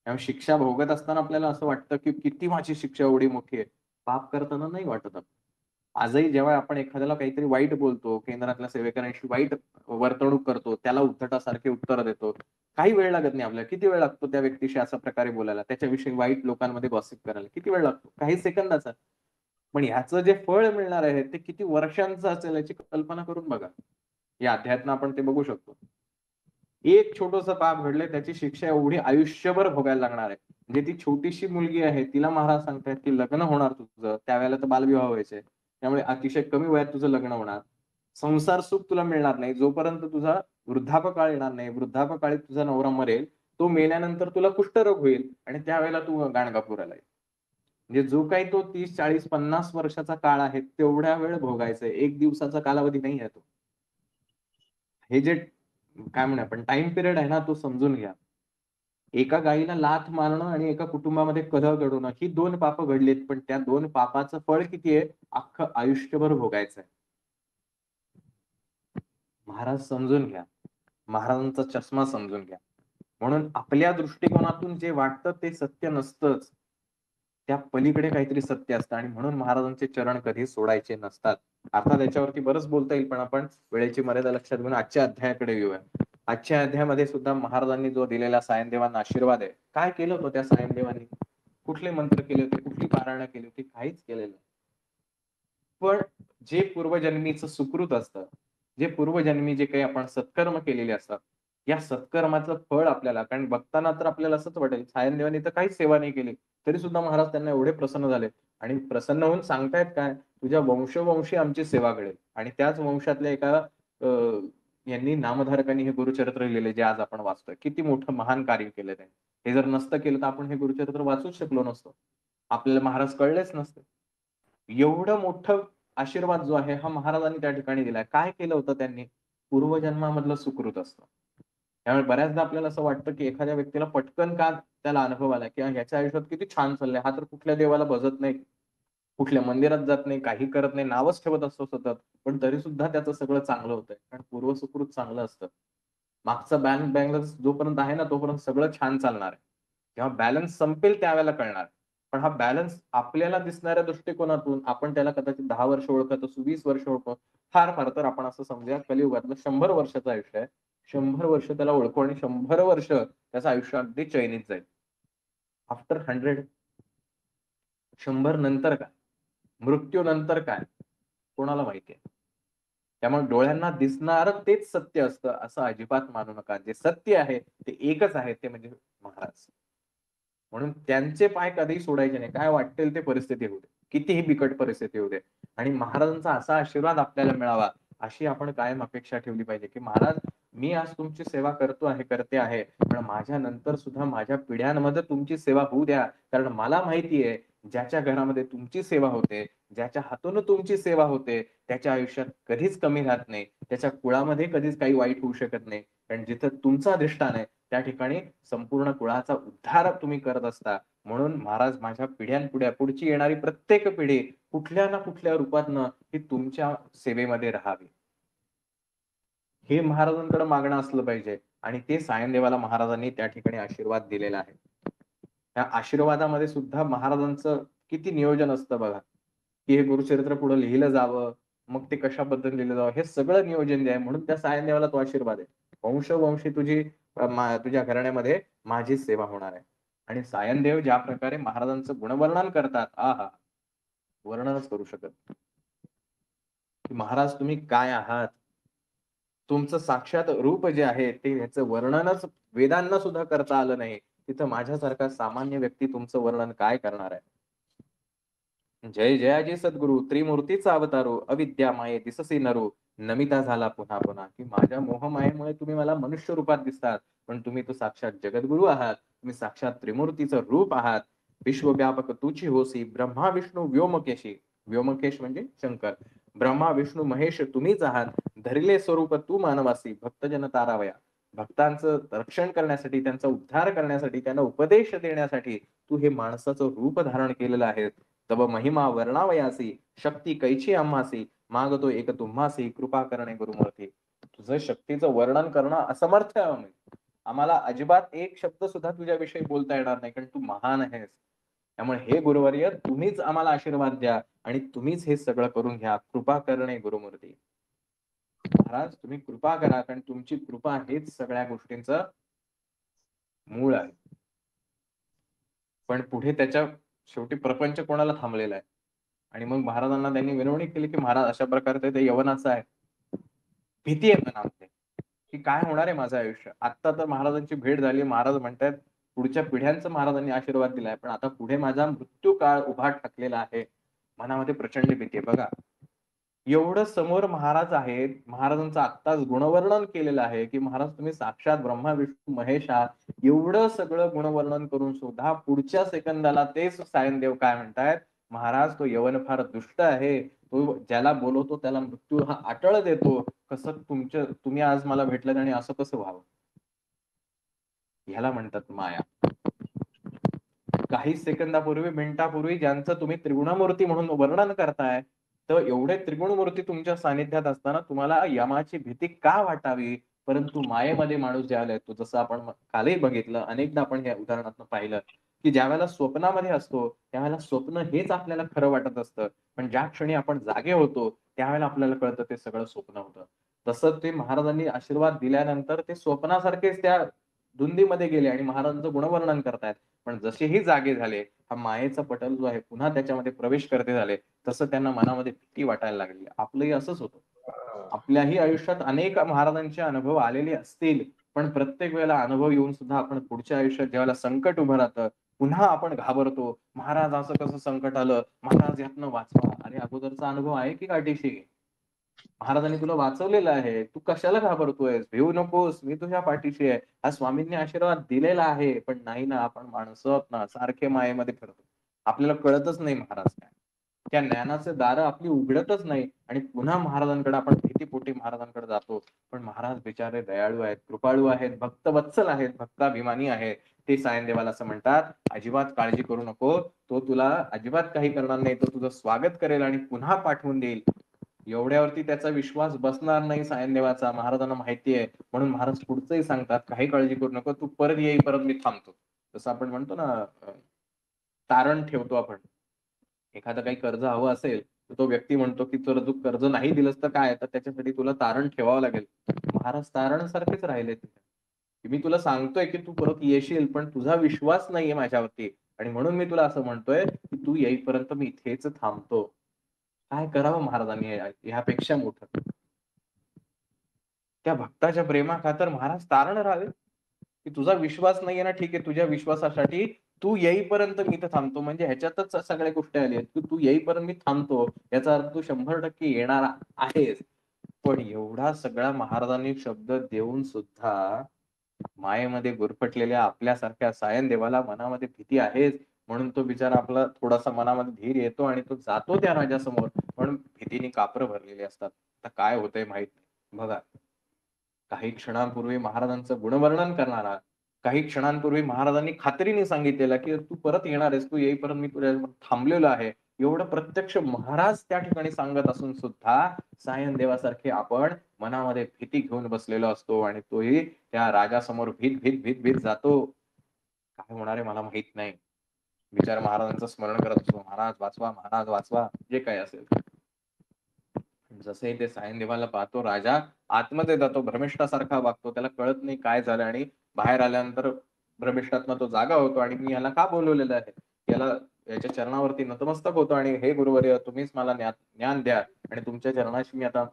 त्यामुळे शिक्षा भोगत असताना आपल्याला असं वाटतं, की किती माझी शिक्षा एवढी मोठी आहे. पाप करताना नाही वाटत आपल्याला. आजही जेव्हा आपण एखाद्याला काहीतरी वाईट बोलतो, केंद्रातल्या सेवेकऱ्यांशी वाईट वर्तणूक करतो, त्याला उद्धटासारखी उत्तरं देतो. काही वेळ लागत नाही आपल्याला. किती वेळ लागतो त्या व्यक्तीशी अशा प्रकारे बोलायला, त्याच्याविषयी वाईट लोकांमध्ये गॉसिप करायला किती वेळ लागतो? काही सेकंदाचा. पण ह्याचं जे फळ मिळणार आहे ते किती वर्षांचं असेल याची कल्पना करून बघा. या अध्यायातनं आपण ते बघू शकतो. एक छोटंसं पाप घडलंय त्याची शिक्षा एवढी आयुष्यभर भोगायला लागणार आहे. म्हणजे ती छोटीशी मुलगी आहे, तिला महाराज सांगतायत की लग्न होणार तुझं. त्यावेळेला तर बालविवाह व्हायचे. त्यामुळे अतिशय कमी वयात तुझं लग्न होणार. संसार सुख तुला मिळणार नाही. जोपर्यंत तुझा वृद्धापकाळ येणार नाही, वृद्धापकाळी तुझा नवरा मरेल, तो मेल्यानंतर तुला कुष्ठरोग होईल आणि त्यावेळेला तू गाणगापुराला येईल. म्हणजे जो काही तो 30, 40, 50 वर्षाचा काळ आहे, तेवढ्या वेळ भोगायचा आहे. 1 दिवसाचा कालावधी नाहीये तो. हे जे काय म्हणूया आपण टाईम पिरियड आहे ना, तो समजून घ्या. एका गायीला लाथ मारणं आणि एका कुटुंबामध्ये कलह घडवणं ही 2 पापं घडलीत, पण त्या 2 पापाचं फळ किती आहे? अख्खं आयुष्यभर भोगायचं आहे. महाराज समजून घ्या. महाराजांचा चष्मा समजून घ्या. म्हणून आपल्या दृष्टिकोनातून जे वाटतं ते सत्य नसतंच. त्या पलीकडे काहीतरी सत्य असतं आणि म्हणून महाराजांचे चरण कधी सोडायचे नसतात. अर्थात याच्यावरती बरंच बोलता येईल, पण आपण वेळेची मर्यादा लक्षात घेऊन आजच्या अध्यायाकडे येऊया. आजच्या अध्यायामध्ये सुद्धा महाराजांनी जो दिलेला सायनदेवांना आशीर्वाद आहे, काय केलं होतं त्या सायनदेवांनी? कुठले मंत्र केले होते? कुठली पारायणं केली होती? काहीच केलेलं नाही. पण जे पूर्वजन्मीचं सुकृत असतं, जे पूर्वजन्मी जे काही आपण सत्कर्म केलेले असतात, या सत्कर्माचं फळ आपल्याला कारण बघताना तर आपल्याला असंच वाटेल, सायनदेवांनी तर काहीच सेवा नाही केली. तरी सुद्धा महाराज त्यांना एवढे प्रसन्न झाले आणि प्रसन्न होऊन सांगतायत काय, "तुझ्या वंशोवंशी आमची सेवा घडेल." आणि त्याच वंशातल्या एका यांनी नामधारकांनी हे गुरुचरित्र लिहिले, जे आज आपण वाचतोय. किती मोठं महान कार्य केलं त्यांनी. हे जर नसतं केलं तर आपण हे गुरुचरित्र वाचूच शकलो नसतो. आपल्याला महाराज कळलेच नसते. एवढं मोठं आशीर्वाद जो आहे, हा महाराजांनी त्या ठिकाणी दिलाय. काय केलं होतं त्यांनी? पूर्वजन्मामधलं सुकृत असतं. त्यामुळे बऱ्याचदा आपल्याला असं वाटतं, की एखाद्या व्यक्तीला पटकन का त्याला अनुभव आला किंवा ह्याच्या आयुष्यात किती छान चाललंय. हा तर कुठल्या देवाला भजत नाही, कुठल्या मंदिरात जात नाही, काही करत नाही, नावच ठेवत असतो सतत. पण तरी सुद्धा त्याचं सगळं चांगलं होतंय. कारण पूर्वसुकृत चांगलं असतं. मागचा बॅलन्स जोपर्यंत आहे ना, तोपर्यंत सगळं छान चालणार आहे. जेव्हा बॅलन्स संपेल त्यावेळेला कळणार. पण हा बॅलन्स आपल्याला दिसणाऱ्या दृष्टिकोनातून आपण त्याला कदाचित 10 वर्ष ओळखत असू, 20 वर्ष ओळखतो. फार तर आपण असं समजूया कलियुगातलं 100 वर्षाचं आयुष्य आहे. 100 वर्ष त्याला ओळखू आणि 100 वर्ष त्याचं आयुष्य अगदी चैनीत जाईल. आफ्टर 100 100 नंतर काय? मृत्यूनंतर काय? कोणाला माहिती आहे? त्यामुळे डोळ्यांना दिसणारं तेच सत्य असतं, असं अजिबात मानू नका. जे सत्य आहे ते एकच आहे, ते म्हणजे महाराज. म्हणून त्यांचे पाय कधीही सोडायचे नाही. काय वाटेल ते परिस्थिती होऊ दे. कितीही बिकट परिस्थिती होऊ दे. आणि महाराजांचा असा आशीर्वाद आपल्याला मिळावा, अशी आपण कायम अपेक्षा ठेवली पाहिजे, की महाराज मी आज तुमची सेवा करतो आहे, करते आहे. पण माझ्या नंतर सुद्धा माझ्या पिढ्यांमध्ये तुमची सेवा होऊ द्या. कारण मला माहिती आहे, ज्याच्या घरामध्ये तुमची सेवा होते, ज्याच्या हातून तुमची सेवा होते, त्याच्या आयुष्यात कधीच कमी राहत नाही. त्याच्या कुळामध्ये कधीच काही वाईट होऊ शकत नाही. कारण जिथं तुमचं अधिष्ठान आहे, त्या ठिकाणी संपूर्ण कुळाचा उद्धार तुम्ही करत असता. म्हणून महाराज माझ्या पिढ्यानपुढ्या पुढची येणारी प्रत्येक पिढी कुठल्या ना कुठल्या रूपातनं ही तुमच्या सेवेमध्ये राहावी. हे महाराजांकडे मागणं असलं पाहिजे आणि ते सायनदेवाला महाराजांनी त्या ठिकाणी आशीर्वाद दिलेला आहे. ह्या आशीर्वादामध्ये सुद्धा महाराजांचं किती नियोजन असतं बघा, की हे गुरुचरित्र पुढे लिहिलं जावं, मग ते कशाबद्दल लिहिलं जावं, हे सगळं नियोजन जे आहे म्हणून त्या सायनदेवाला तो आशीर्वाद आहे. वंशोवंशी तुझ्या घराण्यामध्ये माझीच सेवा होणार आहे. आणि सायनदेव ज्या प्रकारे महाराजांचं गुणवर्णन करतात, आहा! वर्णनच करू शकत नाही. की महाराज तुम्ही काय आहात? तुमचं साक्षात रूप जे आहे ते ह्याचं वर्णनच वेदांना सुद्धा करता आलं नाही. तिथं माझ्यासारखा सामान्य व्यक्ती तुमचं वर्णन काय करणार आहे? जय जयाजी सद्गुरु त्रिमूर्तीचा अवतारो अविद्या माये दिससी नरो नमिता झाला पुन्हा पुन्हा की माझ्या मोहमायेमुळे तुम्ही मला मनुष्य रूपात दिसतात पण तुम्ही तो साक्षात जगद्गुरु आहात तुम्ही साक्षात त्रिमूर्तीचं रूप आहात विश्वव्यापक तुची होसी ब्रह्मा विष्णू व्योमकेशी व्योमकेश म्हणजे शंकर ब्रह्मा विष्णू महेश तुम्हीच आहात धरिले स्वरूप तू मानवासी भक्तजन तारावया भक्तांचं रक्षण करण्यासाठी त्यांचा उद्धार करण्यासाठी त्यांना उपदेश देण्यासाठी तू हे माणसाचं रूप धारण केलेलं आहे तब महिमा वर्णावयासी शक्ती कैची आम्हासी मागतो एक तुम्हासी कृपा करणे गुरुमूर्ती तुझं शक्तीचं वर्णन करणं असमर्थ आहे आम्ही आम्हाला अजिबात एक शब्द सुद्धा तुझ्याविषयी बोलता येणार नाही कारण तू महान आहेस त्यामुळे हे गुरुवर्य तुम्हीच आम्हाला आशीर्वाद द्या आणि तुम्हीच हे सगळं करून घ्या कृपा करणे गुरुमूर्ती महाराज तुम्ही कृपा करा कारण तुमची कृपा हेच सगळ्या गोष्टींचं मूळ आहे पण पुढे त्याच्या शेवटी प्रपंच कोणाला थांबलेला आहे आणि मग महाराजांना त्यांनी विनवणी केली की महाराज अशा प्रकारचे ते यवनाचं आहे भीती आहे मनामध्ये की काय होणार आहे माझं आयुष्य आता तर महाराजांची भेट झाली महाराज म्हणतात पुढच्या पिढ्यांचं महाराजांनी आशीर्वाद दिलाय पण आता पुढे माझा मृत्यू काळ उभा ठाकलेला आहे मनामध्ये प्रचंड भीती आहे बघा एवढं समोर महाराज आहेत महाराजांचं आत्ताच गुणवर्णन केलेलं आहे की महाराज तुम्ही साक्षात ब्रह्मा विष्णू महेश आहात एवढं सगळं गुणवर्णन करून सुद्धा पुढच्या सेकंदाला तेच सायनदेव काय म्हणतायत महाराज तो यवन फार दुष्ट आहे तो ज्याला बोलवतो त्याला मृत्यू हा अटळ देतो कसं तुम्ही आज मला भेटलात आणि असं कसं व्हावं ह्याला म्हणतात माया काही सेकंदापूर्वी मिनिटापूर्वी ज्यांचं तुम्ही त्रिगुणमूर्ती म्हणून वर्णन करताय तर एवढे त्रिगुणमूर्ती तुमच्या सानिध्यात असताना तुम्हाला यमाची भीती का वाटावी परंतु मायेमध्ये माणूस ज्यावेळेला येतो जसं आपण कालही बघितलं अनेकदा आपण या उदाहरणातून पाहिलं की ज्यावेळेला स्वप्नामध्ये असतो त्यावेळेला स्वप्न हेच आपल्याला खरं वाटत असतं पण ज्या क्षणी आपण जागे होतो त्यावेळेला आपल्याला कळतं ते सगळं स्वप्न होतं तसं ते महाराजांनी आशीर्वाद दिल्यानंतर ते स्वप्नासारखेच त्या धुंदीमध्ये गेले आणि महाराजांचं गुणवर्णन करतायत पण जसेही जागे झाले हा मायेचा पटल जो आहे पुन्हा त्याच्यामध्ये प्रवेश करते झाले तसं त्यांना मनामध्ये भीती वाटायला लागली आपलंही असंच होतं आपल्याही आयुष्यात अनेक महाराजांचे अनुभव आलेले असतील पण प्रत्येक वेळेला अनुभव येऊन सुद्धा आपण पुढच्या आयुष्यात ज्यावेळेला संकट उभं राहतं पुन्हा आपण घाबरतो महाराज असं कसं संकट आलं महाराज यातनं वाचवा अरे अगोदरचा अनुभव आहे की गाठीशी महाराजांनी तुला वाचवलेलं आहे तू कशाला घाबरतोयस भिवू नकोस मी तुझ्या पाठीशी आहे हा स्वामींनी आशीर्वाद दिलेला आहे पण नाही ना आपण माणसं आहोत ना सारखे मायेमध्ये फिरतो आपल्याला कळतच नाही महाराज काय त्या ज्ञानाचे दार आपली उघडतच नाही आणि पुन्हा महाराजांकडे आपण भीतीपोटी महाराजांकडे जातो पण महाराज बिचारे दयाळू आहेत कृपाळू आहेत भक्तवत्सल आहेत भक्ताभिमानी आहेत ते सायनदेवाला असं म्हणतात अजिबात काळजी करू नको तो तुला अजिबात काही करणार नाही तो तुझं स्वागत करेल आणि पुन्हा पाठवून देईल एवढ्यावरती त्याचा विश्वास बसणार नाही सायनदेवाचा महाराजांना माहिती आहे म्हणून महाराज पुढचंही सांगतात काही काळजी करू नको तू परत येई परत मी थांबतो जसं आपण म्हणतो ना तारण ठेवतो आपण एखादं काही कर्ज हवं असेल तर तो व्यक्ती म्हणतो की तुला तू कर्ज नाही दिलंस तर काय तर त्याच्यासाठी तुला तारण ठेवावं लागेल महाराज तारण सारखेच राहिले तिथे मी तुला सांगतोय की तू परत येशील पण तुझा विश्वास नाहीये माझ्यावरती आणि म्हणून मी तुला असं म्हणतोय की तू येईपर्यंत मी इथेच थांबतो काय करावं महाराजांनी ह्यापेक्षा मोठं त्या भक्ताच्या प्रेमाखातर महाराज तारण राहावे की तुझा विश्वास नाहीये ना ठीक आहे तुझ्या विश्वासासाठी तू येईपर्यंत मी इथं थांबतो म्हणजे ह्याच्यातच सगळ्या गोष्टी आल्या की तू येईपर्यंत मी थांबतो याचा अर्थ तू 100% येणार आहेस पण एवढा सगळा महाराजांनी शब्द देऊन सुद्धा मायेमध्ये गुरफटलेल्या आपल्यासारख्या सायन देवाला मनामध्ये भीती आहेच म्हणून तो बिचारा आपला थोडासा मनामध्ये धीर येतो आणि तो जातो त्या राजासमोर पण भीतीने कापरं भरलेली असतात आता काय होतंय माहित नाही बघा काही क्षणांपूर्वी महाराजांचं गुणवर्णन करणारा काही क्षणांपूर्वी महाराजांनी खात्रीने सांगितलेलं की तू परत येणार आहेस तू येईपर्यंत मी तुझ्या थांबलेलो आहे एवढं प्रत्यक्ष महाराज त्या ठिकाणी सांगत असून सुद्धा सायन देवासारखे आपण मनामध्ये भीती घेऊन बसलेलो असतो आणि तोही त्या राजासमोर भीत भीत भीत भीत जातो काय होणार आहे मला माहित नाही. बिचारा महाराजांचं स्मरण करत असतो, महाराज वाचवा, महाराज वाचवा, जे काही असेल. जसंही ते सायनदेवाला पाहतो, राजा आतमध्ये जातो, भ्रमिष्ठासारखा वागतो, त्याला कळत नाही काय झालं, आणि बाहेर आल्यानंतर भ्रमिष्ठातनं तो जागा होतो आणि मी याला का बोलवलेलं आहे, याला याच्या चरणावरती नतमस्तक होतो आणि हे गुरुवर्य तुम्हीच मला ज्ञान द्या आणि तुमच्या चरणाशी मी आता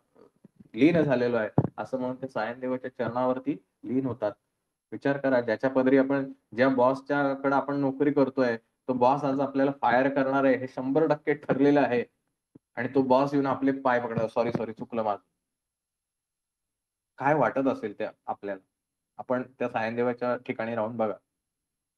लीन झालेलो आहे, असं म्हणून ते सायनदेवाच्या चरणावरती लीन होतात. विचार करा, ज्याच्या पदरी आपण, ज्या बॉसच्या कडे आपण नोकरी करतोय, तो बॉस आज आपल्याला फायर करणार आहे हे 100% ठरलेलं आहे, आणि तो बॉस येऊन आपले पाय पकडा, सॉरी सॉरी चुकलं माझं. काय वाटत असेल त्या आपल्याला? आपण त्या सायनदेवाच्या ठिकाणी राहून बघा.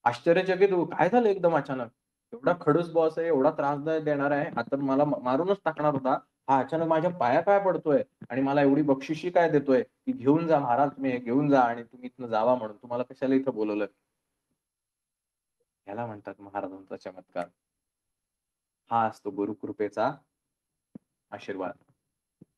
आश्चर्यचकित होऊ, काय झालं एकदम अचानक? एवढा खडूस बॉस आहे, एवढा त्रास देणारा आहे, आता मला मारूनच टाकणार होता. हा अचानक माझ्या पाया काय पडतोय आणि मला एवढी बक्षिशी काय देतोय, की घेऊन जा महाराज, तुम्ही हे घेऊन जा आणि तुम्ही इथनं जावा म्हणून. तुम्हाला कशाला इथं बोलवलं? ह्याला म्हणतात महाराजांचा चमत्कार. हा असतो गुरुकृपेचा आशीर्वाद.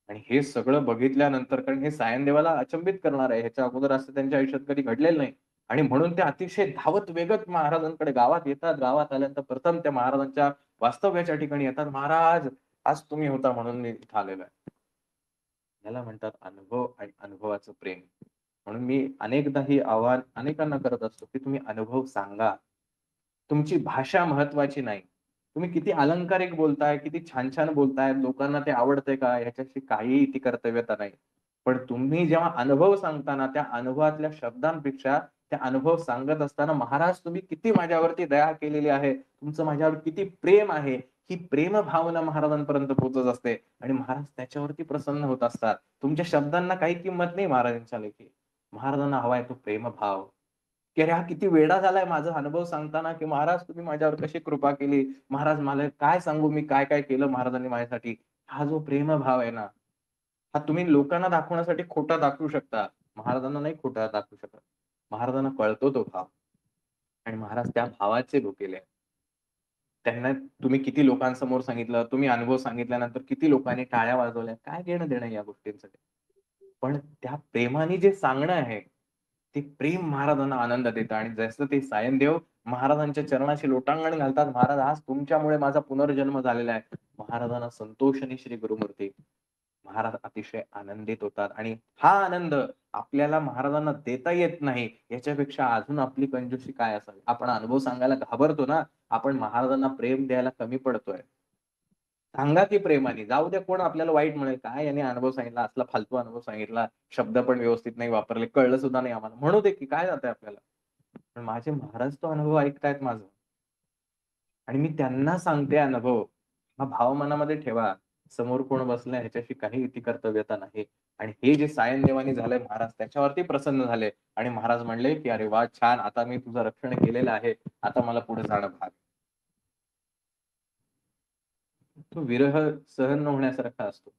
आणि हे सगळं बघितल्यानंतर, कारण हे सायनदेवाला अचंबित करणार आहे. ह्याच्या अगोदर असं त्यांच्या आयुष्यात कधी घडलेलं नाही. आणि म्हणून ते अतिशय धावत वेगत महाराजांकडे गावात येतात. गावात आल्यानंतर प्रथम त्या महाराजांच्या वास्तव्याच्या ठिकाणी येतात. "महाराज, आज तुम्ही होता म्हणून मी इथं आलेलो आहे." याला म्हणतात अनुभव आणि अनुभवाचं प्रेम. म्हणून मी अनेकदा ही आव्हान अनेकांना करत असतो, की तुम्ही अनुभव सांगा. तुमची भाषा महत्वाची नाही. तुम्ही किती अलंकारिक बोलताय, किती छान-छान बोलताय, लोकांना ते आवडतंय का, ह्याच्याशी काहीही इथे कर्तव्यता नाही. पण तुम्ही जेव्हा अनुभव सांगता त्या अनुभवातल्या शब्दांपेक्षा त्या अनुभव सांगत असताना, "महाराज तुम्ही किती माझ्यावरती दया केलेली आहे. तुमचं माझ्यावर किती प्रेम आहे." ही प्रेम भावना महाराजांपर्यंत पोहोचत असते आणि महाराज त्याच्यावरती प्रसन्न होत असतात. तुमच्या शब्दांना काही किंमत नाही महाराजांच्या लेखी. महाराजांना हवा आहे तो प्रेमभाव. की अरे हा किती वेडा झालाय माझा अनुभव सांगताना, की महाराज तुम्ही माझ्यावर कशी कृपा केली. महाराज मला काय सांगू मी काय-काय केलं महाराजांनी माझ्यासाठी. हा जो प्रेमभाव आहे ना, हा तुम्ही लोकांना दाखवण्यासाठी खोटा दाखवू शकता. महाराजांना नाही खोटा दाखवू शकत. महाराजांना कळतो तो भाव आणि महाराज त्या भावाचे भुकेले आहेत. त्यांना तुम्ही किती लोकांसमोर सांगितलं, तुम्ही अनुभव सांगितल्यानंतर किती लोकांनी टाळ्या वाजवल्या. काय घेणं-देणं या गोष्टींसाठी. पण त्या प्रेमाने जे सांगणं आहे, ते प्रेम महाराजांना आनंद देतं आणि जसं ते सायनदेव महाराजांच्या चरणाशी लोटांगण घालतात, "महाराज आज तुमच्यामुळे माझा पुनर्जन्म झालेला आहे." महाराजांना संतोष आणि श्री गुरुमूर्ती. महाराज अतिशय आनंदित होतात आणि हा आनंद आपल्याला महाराजांना देता येत नाही, याच्यापेक्षा अजून आपली कंजूसी काय असावी? आपण अनुभव सांगायला घाबरतो ना, आपण महाराजांना प्रेम द्यायला कमी पडतोय. सांगा की प्रेमाने. जाऊ द्या कोण आपल्याला वाईट म्हणेल. काय याने अनुभव सांगितला, असला फालतू अनुभव सांगितला, शब्द पण व्यवस्थित नाही वापरले, कळलं सुद्धा नाही आम्हाला. म्हणू दे की काय जातंय आपल्याला. पण माझे महाराज तो अनुभव ऐकतायत माझं आणि मी त्यांना सांगते अनुभव. हा भाव मनामध्ये ठेवा. समोर कोण बसलंय ह्याच्याशी काही इतिकर्तव्यता नाही. आणि हे जे सायनदेवानी झालंय महाराज त्याच्यावरती प्रसन्न झाले आणि महाराज म्हणले, की "अरे वाह! छान. आता मी तुझं रक्षण केलेलं आहे. आता मला पुढे जाणं भाग." तो विरह सहन न होण्यासारखा असतो.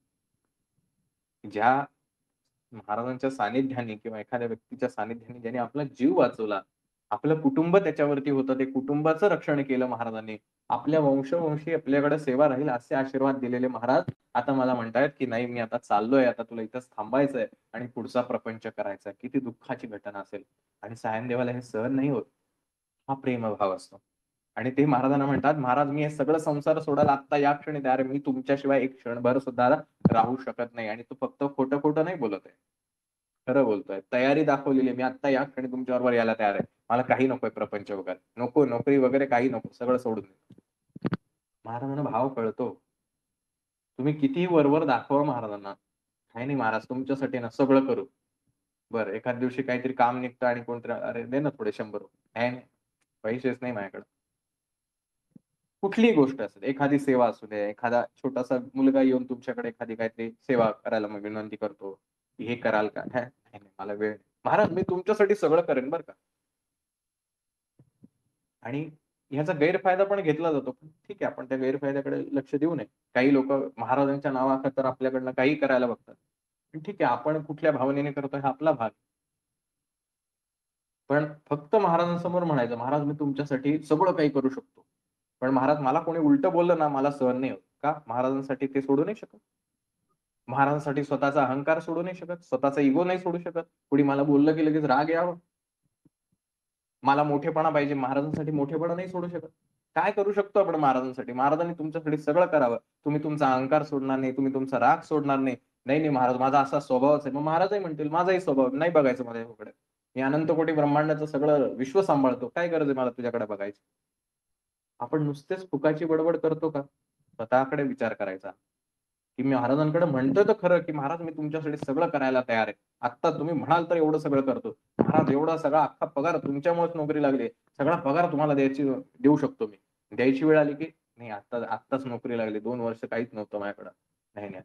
ज्या महाराजांच्या सानिध्याने किंवा एखाद्या व्यक्तीच्या सानिध्याने ज्याने आपला जीव वाचवला, आपलं कुटुंब त्याच्यावरती होतं, ते कुटुंबाचं रक्षण केलं महाराजांनी. आपल्या वंशोवंशी आपल्याकडे सेवा राहील असे आशीर्वाद दिलेले महाराज आता मला म्हणतायत, की "नाही मी आता चाललोय, आता तुला इथंच थांबायचंय आणि पुढचा प्रपंच करायचा आहे." किती दुःखाची घटना असेल आणि सायनदेवाला हे सहन नाही होत. हा प्रेमभाव असतो. आणि ते महाराजांना म्हणतात, "महाराज मी हे सगळं संसार सोडायला आत्ता या क्षणी तयार आहे. मी तुमच्याशिवाय एक क्षणभर सुद्धा राहू शकत नाही." आणि तो फक्त खोटं-खोटं नाही बोलत आहे. खरं बोलतोय. तयारी दाखवलेली आहे. मी आत्ता या क्षणी तुमच्याबरोबर यायला तयार आहे. मला काही नकोय प्रपंच वगैरे. नको नोकरी वगैरे काही नको. सगळं सोडून दे. महाराजांना भाव कळतो. तुम्ही कितीही वर दाखवा महाराजांना. "काही नाही महाराज तुमच्यासाठी ना सगळं करू." बरं एखाद्या दिवशी काहीतरी काम निघतं आणि कोणतरी, "अरे दे ना थोडे ₹100." "नाही, नाही. पैसेच नाही माझ्याकडे." कुठलीही गोष्ट असेल, एखादी सेवा असू दे, एखादा छोटासा मुलगा येऊन तुमच्याकडे एखादी काहीतरी सेवा करायला मग विनंती करतो, की "हे कराल का?" "नाही, नाही, मला वेळ नाही." "महाराज मी तुमच्यासाठी सगळं करेन बरं का." आणि ह्याचा गैरफायदा पण घेतला जातो. पण ठीक आहे, आपण त्या गैरफायद्याकडे लक्ष देऊ नये. काही लोकं महाराजांच्या नावाखातर आपल्याकडनं काहीही करायला बघतात. पण ठीक आहे, आपण कुठल्या भावनेने करतोय हा आपला भाग. पण फक्त महाराजांसमोर म्हणायचं, "महाराज मी तुमच्यासाठी सगळं काही करू शकतो." पण महाराज मला कोणी उलटं बोललं ना, मला सहन नाही होत. का? महाराजांसाठी ते सोडू नाही शकत. महाराजांसाठी स्वतःचा अहंकार सोडू नाही शकत, स्वतःचा इगो नाही सोडू शकत. कुणी मला बोललं की लगेच राग यावा. मला मोठेपणा पाहिजे, महाराजांसाठी मोठेपणा नाही सोडू शकत. काय करू शकतो आपण महाराजांसाठी? महाराजांनी तुमच्यासाठी सगळं करावं. तुम्ही तुमचा अहंकार सोडणार नाही, तुम्ही तुमचा राग सोडणार नाही. नाही, नाही महाराज माझा असा स्वभावच आहे. मग महाराजही म्हणतील माझाही स्वभाव नाही बघायचं माझ्याकडे. मी अनंत कोटी ब्रह्मांडाचं सगळं विश्व सांभाळतो. काय गरज आहे मला तुझ्याकडे बघायची? आपण नुसतेच फुकाची बडबड करतो का? स्वतःकडे विचार करायचा, की मी महाराजांकडे म्हणतोय तर खरं, की महाराज मी तुमच्यासाठी सगळं करायला तयार आहे. आत्ता तुम्ही म्हणाल तर एवढं सगळं करतो. महाराज एवढा सगळा अख्खा पगार तुमच्यामुळेच नोकरी लागली. सगळा पगार तुम्हाला देऊ शकतो मी. द्यायची वेळ आली की नाही आत्ताच नोकरी लागली. 2 वर्ष काहीच नव्हतं माझ्याकडं. नाही, नाही.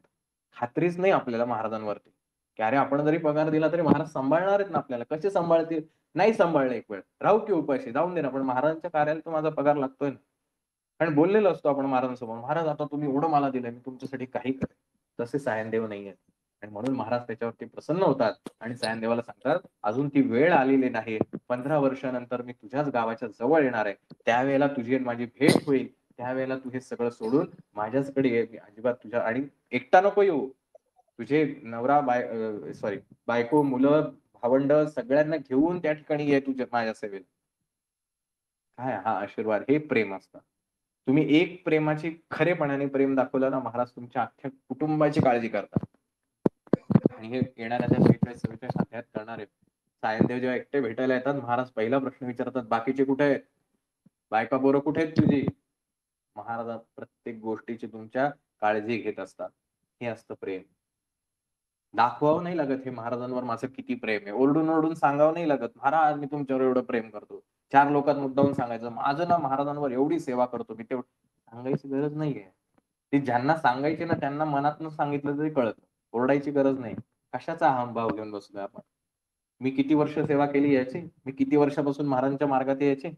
खात्रीच नाही आपल्याला महाराजांवरती, की अरे आपण जरी पगार दिला तरी महाराज सांभाळणार आहेत ना आपल्याला. कसे सांभाळतील? नाही सांभाळले एक वेळ. राहू की उपाशी जाऊन दे ना. पण महाराजांच्या कार्याला तर माझा पगार लागतोय ना. कारण बोललेलो असतो आपण महाराजांसमोर, "महाराज आता तुम्ही एवढं मला दिलंय, मी तुमच्यासाठी काही करेन." तसे सायनदेव नाहीयेत. आणि म्हणून महाराज त्याच्यावरती प्रसन्न होतात आणि सायनदेवाला सांगतात, "अजून ती वेळ आलेली नाही. 15 वर्षानंतर मी तुझ्याच गावाच्या जवळ येणार आहे. त्यावेळेला तुझी आणि माझी भेट होईल. त्यावेळेला तू हे सगळं सोडून माझ्याचकडे ये. मी अजिबात तुझ्या आणि एकटा नको येऊ. तुझे नवरा सॉरी बायको, मुलं, भावंड सगळ्यांना घेऊन त्या ठिकाणी ये तुझ्या माझ्या सेवेत." काय हा आशीर्वाद, हे प्रेम असतं. तुम्ही एक प्रेमाची खरेपणाने प्रेम दाखवलं ना, महाराज तुमच्या अख्ख्या कुटुंबाची काळजी करतात. आणि हे येणाऱ्या त्या 43-44 अध्यायात करणार आहेत. सायनदेव जेव्हा एकटे भेटायला येतात, महाराज पहिला प्रश्न विचारतात, "बाकीचे कुठे आहेत? बायका पोरं कुठे आहेत तुझी?" महाराज प्रत्येक गोष्टीची तुमच्या काळजी घेत असतात. हे असतं प्रेम. दाखवावं नाही लागत हे महाराजांवर माझं किती प्रेम आहे. ओरडून-ओरडून सांगावं नाही लागत, "महाराज मी तुमच्यावर एवढं प्रेम करतो." 4 लोकात मुद्दामून सांगायचं, "माझं ना महाराजांवर एवढी सेवा करतो मी तेवढं." सांगायची गरज नाहीये. ती ज्यांना सांगायची ना त्यांना मनातनं सांगितलं तरी कळतं. ओरडायची गरज नाही. कशाचा अहंभाव घेऊन बसलोय आपण? मी किती वर्ष सेवा केली याची? मी किती वर्षापासून महाराजांच्या मार्गात आहे याची?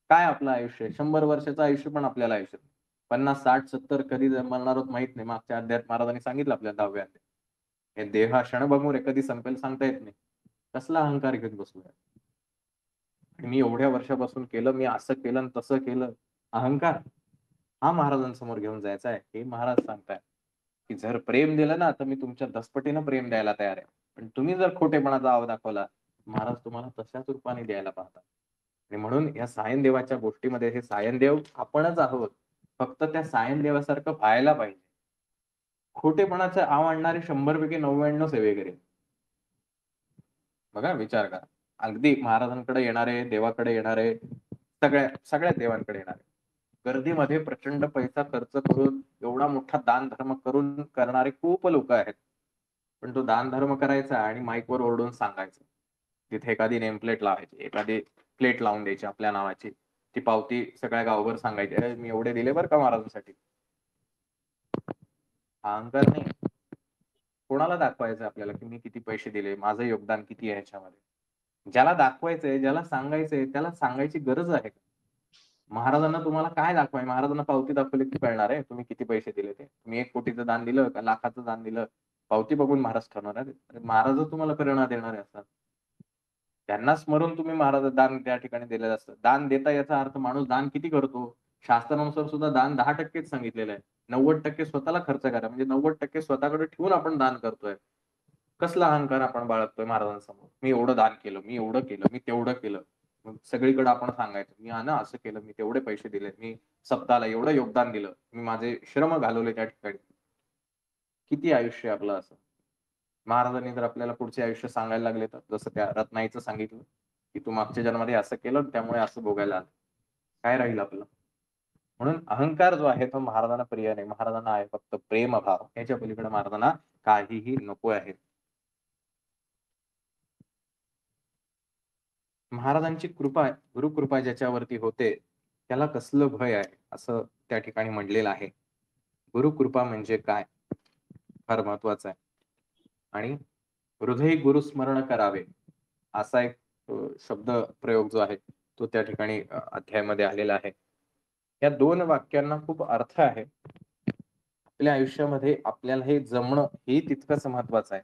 काय आपलं आयुष्य आहे? 100 वर्षाचं आयुष्य पण आपल्याला आयुष्य नाही. 50, 60, 70 कधी मरणार आहोत माहीत नाही. मागच्या अध्यायात महाराजांनी सांगितलं आपल्याला 10व्या अध्यायात. हे देह हा क्षणभंगुर आहे. कधी संपेल सांगता येत नाही. कसला अहंकार घेऊन बसलोय? आणि मी एवढ्या वर्षापासून केलं, मी असं केलं आणि तसं केलं. अहंकार हा महाराजांसमोर घेऊन जायचा आहे. हे महाराज सांगतायत, की जर प्रेम दिलं ना, तर मी तुमच्या दसपटीनं प्रेम द्यायला तयार आहे. पण तुम्ही जर खोटेपणाचा आव दाखवला, महाराज तुम्हाला तशाच रूपाने द्यायला पाहतात. आणि म्हणून या सायनदेवाच्या गोष्टीमध्ये हे सायनदेव आपणच आहोत. फक्त त्या सायनदेवासारखं व्हायला पाहिजे. खोटेपणाचं आव आणणारे 100 पैकी 99 सेवेकरी. बघा विचार करा. अगदी महाराजांकडे येणारे, देवाकडे येणारे, सगळ्या सगळ्या देवांकडे येणारे. गर्दीमध्ये प्रचंड पैसा खर्च करून एवढा मोठा दानधर्म करून करणारे खूप लोकं आहेत. पण तो दानधर्म करायचा आणि माईकवर ओरडून सांगायचं. तिथे एखादी नेम प्लेट लावायची, एखादी प्लेट लावून द्यायची आपल्या नावाची. ती पावती सगळ्या गावभर सांगायची, "अरे मी एवढे दिले बरं का महाराजांसाठी." हा अहंकार नाही. कोणाला दाखवायचं आपल्याला, की मी किती पैसे दिले, माझं योगदान किती आहे ह्याच्यामध्ये? ज्याला दाखवायचंय, ज्याला सांगायचंय, त्याला सांगायची गरज आहे का? महाराजांना तुम्हाला काय दाखवाय? महाराजांना पावती दाखवली की कळणार आहे, तुम्ही किती पैसे दिले ते. तुम्ही 1 कोटीचं दान दिलं का लाखाचं दान दिलं, पावती बघून महाराज ठरवणार आहेत. अरे महाराजच तुम्हाला प्रेरणा देणार आहे असं. त्यांना स्मरून तुम्ही महाराज दान त्या ठिकाणी दिलेलं असतं. दान देता याचा अर्थ माणूस दान किती करतो? शास्त्रानुसार सुद्धा दान 10%च सांगितलेलं आहे. 90% स्वतःला खर्च करा. म्हणजे 90% स्वतःकडे ठेवून आपण दान करतोय. कसला अहंकार आपण बाळगतोय महाराजांसमोर. मी एवढं दान केलं, मी एवढं केलं, मी तेवढं केलं. मग सगळीकडे आपण सांगायचं, मी ना असं केलं, मी तेवढे पैसे दिले, मी सप्ताहाला एवढं योगदान दिलं, मी माझे श्रम घालवले त्या ठिकाणी. किती आयुष्य आहे आपलं असं? महाराजांनी जर आपल्याला पुढचे आयुष्य सांगायला लागले तर, जसं त्या रत्नाईचं सांगितलं, की तू मागच्या जन्मामध्ये असं केलं त्यामुळे असं भोगायला आलं. काय राहील आपलं? म्हणून अहंकार जो आहे तो महाराजांना प्रिय नाही. महाराजांना आहे फक्त प्रेमभाव. याच्या पलीकडे महाराजांना काहीही नको आहे. महाराजांची कृपा, गुरुकृपा ज्याच्यावरती होते, त्याला कसलं भय आहे, असं त्या ठिकाणी म्हटलेलं आहे. गुरुकृपा म्हणजे काय? फार महत्वाचं आहे. आणि हृदयी गुरुस्मरण करावे, असा एक शब्द प्रयोग जो आहे, तो त्या ठिकाणी अध्यायामध्ये आलेला आहे. या 2 वाक्यांना खूप अर्थ आहे. आपल्या आयुष्यामध्ये आपल्याला हे जमणं हे तितकंच महत्वाचं आहे.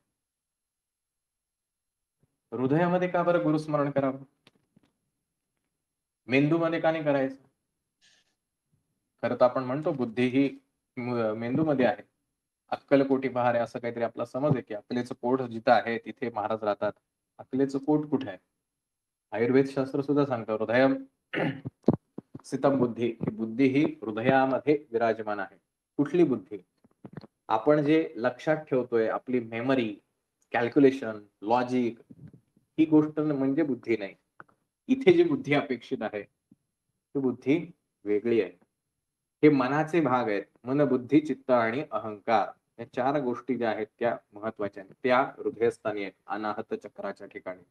हृदयामध्ये का बरं गुरुस्मरण करावं? मेंदूमध्ये का नाही करायचं? खरं तर आपण म्हणतो बुद्धी ही मेंदूमध्ये आहे. अक्कलकोटी बहार आहे असं काहीतरी आपला समज आहे, की अक्कलेचं पोट जिथं आहे तिथे महाराज राहतात. अक्कलेचं पोट कुठे आहे? आयुर्वेद शास्त्र सुद्धा सांगतं हृदयम स्थितम बुद्धी, की बुद्धी ही हृदयामध्ये विराजमान आहे. कुठली बुद्धी? आपण जे लक्षात ठेवतोय, आपली मेमरी, कॅल्क्युलेशन, लॉजिक, ही गोष्ट म्हणजे बुद्धी नाही. इथे जी बुद्धी अपेक्षित आहे ती बुद्धी वेगळी आहे. हे मनाचे भाग आहेत. मन, बुद्धी, चित्त आणि अहंकार या 4 गोष्टी ज्या आहेत त्या महत्वाच्या आहेत. त्या हृदयस्थानी आहेत, अनाहत चक्राच्या ठिकाणी.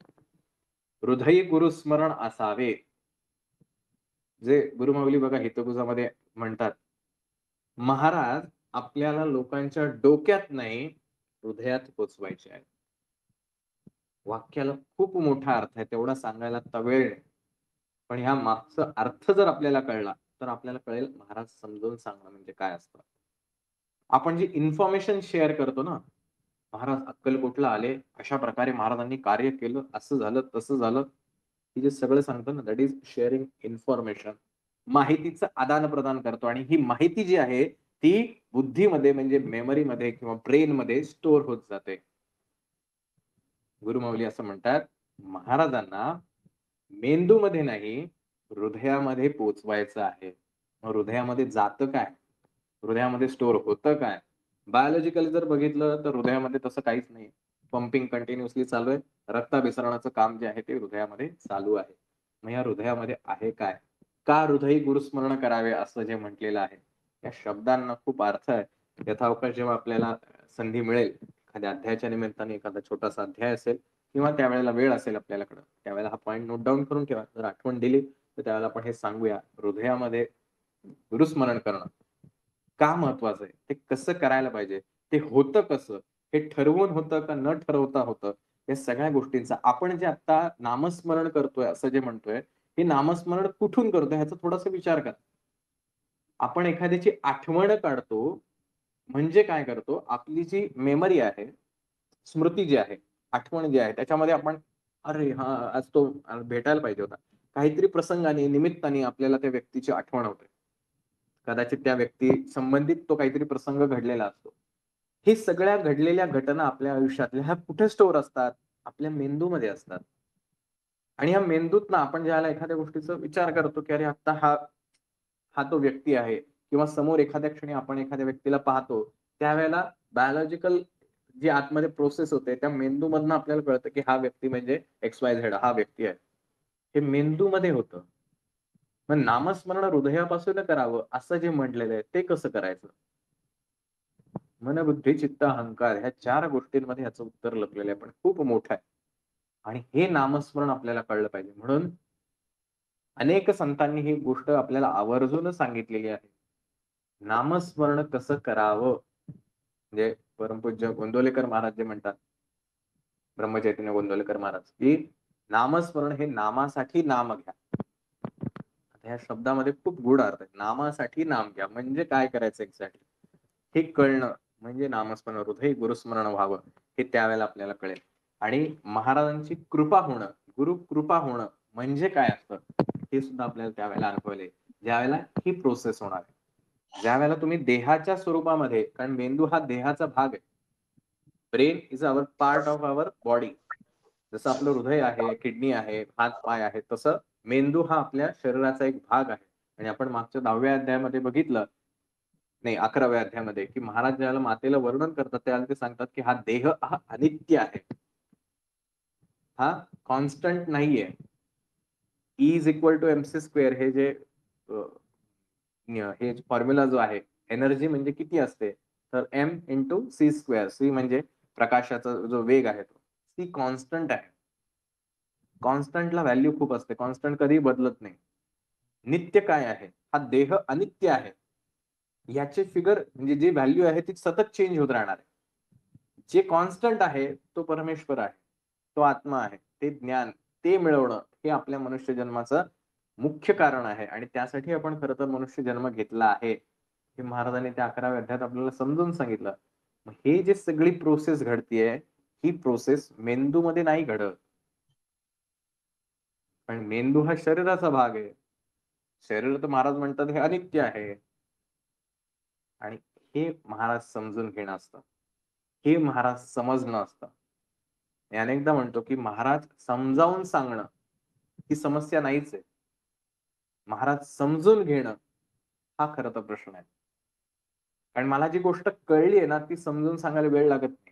हृदयी गुरुस्मरण असावे. जे गुरुमाऊली बघा हितगुजामध्ये म्हणतात, महाराज आपल्याला लोकांच्या डोक्यात नाही, हृदयात पोचवायचे आहे. वाक्याला खूप मोठा अर्थ आहे, तेवढा सांगायला आता वेळ नाही. पण ह्या मागचा अर्थ जर आपल्याला कळला, तर आपल्याला कळेल महाराज समजावून सांगणं म्हणजे काय असतं. आपण जी इन्फॉर्मेशन शेअर करतो ना, महाराज अक्कलकोटला आले, अशा प्रकारे महाराजांनी कार्य केलं, असं झालं, तसं झालं. हे जे सगळं सांगतो ना, दॅट इज शेअरिंग इन्फॉर्मेशन. माहितीचं आदान-प्रदान करतो आणि ही माहिती जी आहे, ती बुद्धीमध्ये म्हणजे मेमरीमध्ये किंवा ब्रेनमध्ये स्टोअर होत जाते. गुरुमाऊली असं म्हणतात, महाराजांना मेंदूमध्ये नाही, हृदयामध्ये पोहोचवायचं आहे. मग हृदयामध्ये जातं काय? हृदयामध्ये स्टोअर होतं काय? बायोलॉजिकली जर बघितलं तर हृदयामध्ये तसं काहीच नाही. पंपिंग कंटिन्युअसली चालू आहे. रक्ताभिसरणाचं काम जे आहे ते हृदयामध्ये चालू आहे. मग या हृदयामध्ये आहे काय? का हृदयी गुरुस्मरण करावे असं जे म्हटलेलं आहे. या शब्दांना खूप अर्थ आहे. यथावकाश जेव्हा आपल्याला संधी मिळेल, एखाद्या अध्यायाच्या निमित्ताने एखादा छोटासा अध्याय असेल किंवा त्यावेळेला वेळ असेल आपल्याकडं, त्यावेळेला हा पॉइंट नोट डाउन करून ठेवा. जर आठवण दिली तर त्यावेळेला आपण हे सांगूया. हृदयामध्ये गुरुस्मरण करणं का महत्वाचं आहे? ते कसं करायला पाहिजे? ते होतं कसं? हे ठरवून होतं का न ठरवता होतं? या सगळ्या गोष्टींचा आपण जे आता नामस्मरण करतोय असं जे म्हणतोय, हे नामस्मरण कुठून करतोय ह्याचा थोडासा विचार करा. आपण एखाद्याची आठवण काढतो म्हणजे काय करतो? आपली जी मेमरी आहे, स्मृती जी आहे, आठवण जी आहे त्याच्यामध्ये आपण अरे हां, आज तो भेटायला पाहिजे होता. काहीतरी प्रसंगाने, निमित्ताने आपल्याला त्या व्यक्तीची आठवण होते. कदाचित त्या व्यक्ती संबंधित तो काहीतरी प्रसंग घडलेला असतो. हे सगळ्या घडलेल्या घटना आपल्या आयुष्यातल्या ह्या कुठे स्टोअर असतात? आपल्या मेंदूमध्ये असतात. आणि ह्या मेंदूतनं आपण ज्यावेळेला एखाद्या गोष्टीचा विचार करतो, की अरे आत्ता हा हा तो व्यक्ती आहे किंवा समोर एखाद्या क्षणी आपण एखाद्या व्यक्तीला पाहतो, त्यावेळेला बायोलॉजिकल जी आतमध्ये प्रोसेस होते, त्या मेंदूमधनं आपल्याला कळतं, की हा व्यक्ती म्हणजे XYZ हा व्यक्ती आहे. हे मेंदूमध्ये होतं. मग नामस्मरण हृदयापासून करावं असं जे म्हटलेलं आहे, ते कसं करायचं? मन, बुद्धी, चित्त, अहंकार ह्या 4 गोष्टींमध्ये ह्याचं उत्तर लपलेलं आहे, पण खूप मोठं आहे. आणि हे नामस्मरण आपल्याला कळलं पाहिजे. म्हणून अनेक संतांनी ही गोष्ट आपल्याला आवर्जून सांगितलेली आहे. नामस्मरण कसं करावं? म्हणजे परमपूज्य गोंदवलेकर महाराज जे म्हणतात, ब्रह्मचैतन्य गोंदवलेकर महाराज, की नामस्मरण हे नामासाठी नाम घ्या. आता ह्या शब्दामध्ये खूप गूढ अर्थ आहे. नामासाठी नाम घ्या म्हणजे काय करायचं एक्झॅक्टली? हे कळणं म्हणजे नामस्मरण, हृदय गुरुस्मरण व्हावं हे त्यावेळेला आपल्याला कळेल. आणि महाराजांची कृपा होणं, गुरु कृपा होणं म्हणजे काय असतं? हे सुद्धा आपल्याला त्यावेळेला अनुभवले. ज्यावेळेला ही प्रोसेस होणार आहे. ज्यावेळेला तुम्ही देहाच्या स्वरूपामध्ये, कारण मेंदू हा देहाचा भाग आहे. Brain is our part of our body. जसं आपलं हृदय आहे, किडनी आहे, हात-पाय आहेत, तसं मेंदू हा आपल्या शरीराचा एक भाग आहे. आणि आपण मागच्या 10व्या अध्यायामध्ये बघितलं, नाही 11व्या अध्यायामध्ये, की महाराज ज्यावेळेला मातेला वर्णन करतात, त्यावेळेला ते सांगतात, की हा देह हा अनित्य आहे. हा कॉन्स्टंट नाहीये. E is equal to MC square हे जे हे फॉर्म्युला जो आहे, एनर्जी म्हणजे किती असते? तर M × C². C म्हणजे प्रकाशाचा जो वेग आहे तो. ती कॉन्स्टंट आहे. कॉन्स्टंटला व्हॅल्यू खूप असते. कॉन्स्टंट कधीही बदलत नाही. नित्य काय आहे? हा देह अनित्य आहे. याची फिगर म्हणजे जी व्हॅल्यू आहे ती सतत चेंज होत राहणार आहे. जे कॉन्स्टंट आहे तो परमेश्वर आहे. तो आत्मा आहे. ते ज्ञान, ते मिळवणं हे आपल्या मनुष्य जन्माचं मुख्य कारण आहे आणि त्यासाठी आपण खरं तर मनुष्य जन्म घेतला आहे. हे महाराजांनी त्या 11व्या अध्यायात आपल्याला समजून सांगितलं. मग हे जे सगळी प्रोसेस घडतीये, ही प्रोसेस मेंदूमध्ये नाही घडत. पण मेंदू हा शरीराचा भाग आहे. शरीर तर महाराज म्हणतात हे अनित्य आहे. आणि हे महाराज समजून घेणं असतं. हे महाराज समजणं असतं. मी अनेकदा म्हणतो, की महाराज समजावून सांगणं ही समस्या नाहीच आहे. महाराज समजून घेणं हा खरं तर प्रश्न आहे. कारण मला जी गोष्ट कळली आहे ना, ती समजून सांगायला वेळ लागत नाही.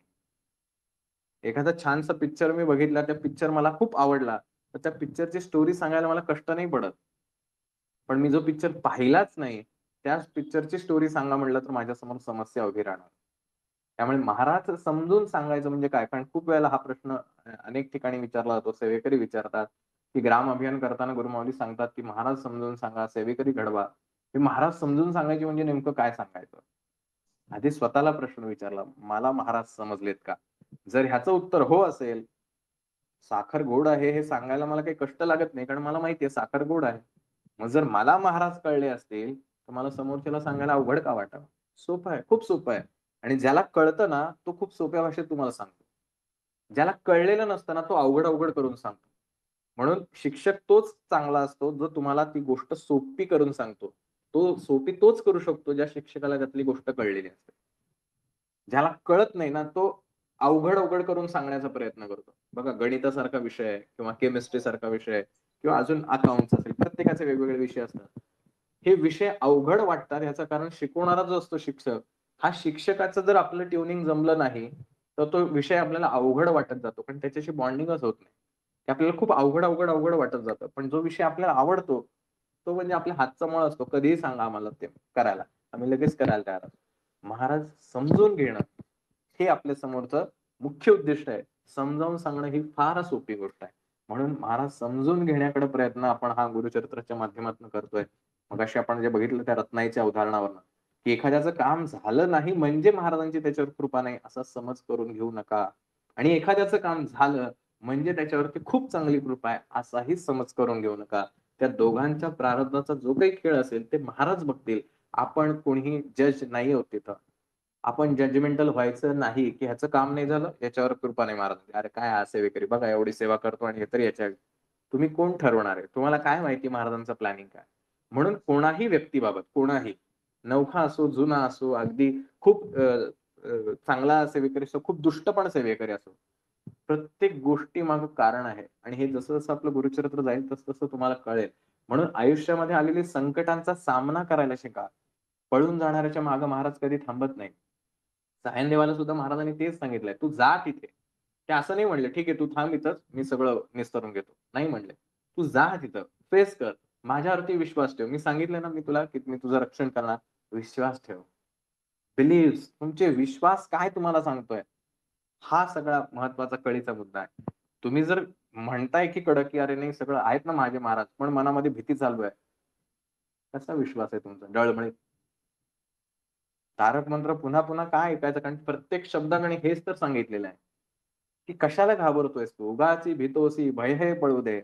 एखादा छानसा पिक्चर मी बघितला, त्या पिक्चर मला खूप आवडला, तर त्या पिक्चरची स्टोरी सांगायला मला कष्ट नाही पडत. पण मी जो पिक्चर पाहिलाच नाही, त्याच पिक्चरची स्टोरी सांगा म्हटलं, तर माझ्यासमोर समस्या उभी राहणार. त्यामुळे महाराज समजून सांगायचं म्हणजे काय? कारण खूप वेळेला हा प्रश्न अनेक ठिकाणी विचारला जातो. सेवेकरी विचारतात, की ग्राम अभियान करताना गुरुमाऊली सांगतात, की महाराज समजून सांगा, सेवेकरी घडवा. हे महाराज समजून सांगायचे म्हणजे नेमकं काय सांगायचं? आधी स्वतःला प्रश्न विचारला, मला महाराज समजलेत का? जर ह्याचं उत्तर हो असेल, साखर गोड आहे हे सांगायला मला काही कष्ट लागत नाही, कारण मला माहिती आहे साखर गोड आहे. मग जर मला महाराज कळले असतील, तर मला समोरच्याला सांगायला अवघड का वाटावं? सोपं आहे, खूप सोपं आहे. आणि ज्याला कळतं ना, तो खूप सोप्या भाषेत तुम्हाला सांगतो. ज्याला कळलेलं नसतं ना, तो अवघड-अवघड करून सांगतो. म्हणून शिक्षक तोच चांगला असतो, जो तुम्हाला ती गोष्ट सोपी करून सांगतो. तो सोपी तोच करू शकतो, ज्या शिक्षकाला त्यातली गोष्ट कळलेली असते. ज्याला कळत नाही ना, तो अवघड-अवघड करून सांगण्याचा प्रयत्न करतो. बघा गणितासारखा विषय आहे किंवा केमिस्ट्री सारखा विषय आहे किंवा अजून अकाउंट्स असेल, प्रत्येकाचे वेगवेगळे विषय असतात. हे विषय अवघड वाटतात याचं कारण शिकवणारा जो असतो शिक्षक, हा शिक्षकाचं जर आपलं ट्युनिंग जमलं नाही, तर तो विषय आपल्याला अवघड वाटत जातो. पण त्याच्याशी बॉन्डिंगच होत नाही. ते आपल्याला खूप अवघड वाटत जातं. पण जो विषय आपल्याला आवडतो, तो म्हणजे आपल्या हातचा मळ असतो. कधीही सांगा आम्हाला ते करायला. आम्ही लगेच करायला तयार आहोत. महाराज समजून घेणं, हे आपल्या समोरचं मुख्य उद्दिष्ट आहे. समजावून सांगणं ही फार सोपी गोष्ट आहे. म्हणून महाराज समजून घेण्याकडे प्रयत्न आपण हा गुरुचरित्राच्या माध्यमातून करतोय. मगाशी आपण जे बघितलं त्या रत्नाईच्या उदाहरणावरनं, की एखाद्याचं काम झालं नाही म्हणजे महाराजांची त्याच्यावर कृपा नाही असा समज करून घेऊ नका. आणि एखाद्याचं काम झालं म्हणजे त्याच्यावरती खूप चांगली कृपा आहे असाही समज करून घेऊ नका. त्या दोघांच्या प्रारब्धाचा जो काही खेळ असेल ते महाराज बघतील. आपण कोणीही जज नाही आहोत तिथं. आपण जजमेंटल व्हायचं नाही, की ह्याचं काम नाही झालं, याच्यावर कृपा नाही महाराजांची. अरे काय हा सेवेकरी बघा एवढी सेवा करतो आणि हे तरी याच्या तुम्ही कोण ठरवणार आहे? तुम्हाला काय माहिती महाराजांचं प्लॅनिंग काय? म्हणून कोणाही व्यक्तीबाबत, कोणाही नवखा असो, जुना असो, अगदी खूप चांगला सेवेकरी असो, खूप दुष्ट पण सेवेकरी असो. प्रत्येक गोष्टीमागे कारण आहे आणि हे जसं-जसं आपलं गुरुचरित्र जाईल तसं-तसं तुम्हाला कळेल. म्हणून आयुष्यामध्ये आलेली संकटांचा सामना करायला शिका. पळून जाणाऱ्याच्या मागे महाराज कधी थांबत नाहीत. सायनदेवाला सुद्धा महाराजांनी तेच सांगितलंय, "तू जा तिथे." ते असं नाही म्हणले, "ठीक आहे, तू थांब इथंच, मी सगळं निस्तरून घेतो." नाही म्हणले. "तू जा तिथं, फेस कर. माझ्यावरती विश्वास ठेव. मी सांगितलंय ना मी तुला, की मी तुझं रक्षण करणार. विश्वास ठेव." बिलीव्हज तुमचे विश्वास काय तुम्हाला सांगतोय? हा सगळा महत्वाचा कळीचा मुद्दा आहे. तुम्ही जर म्हणताय की कडक, की "अरे नाही, सगळं आहेत ना माझे महाराज," पण मनामध्ये भीती चालू आहे. कसा विश्वास आहे तुमचा? डळमळीत. तारक मंत्र पुन्हा-पुन्हा का ऐकायचं? कारण प्रत्येक शब्दाकडे हेच तर सांगितलेलं आहे, की कशाला घाबरतोयस तू? उगाची भीतोसी भय हे पडू दे.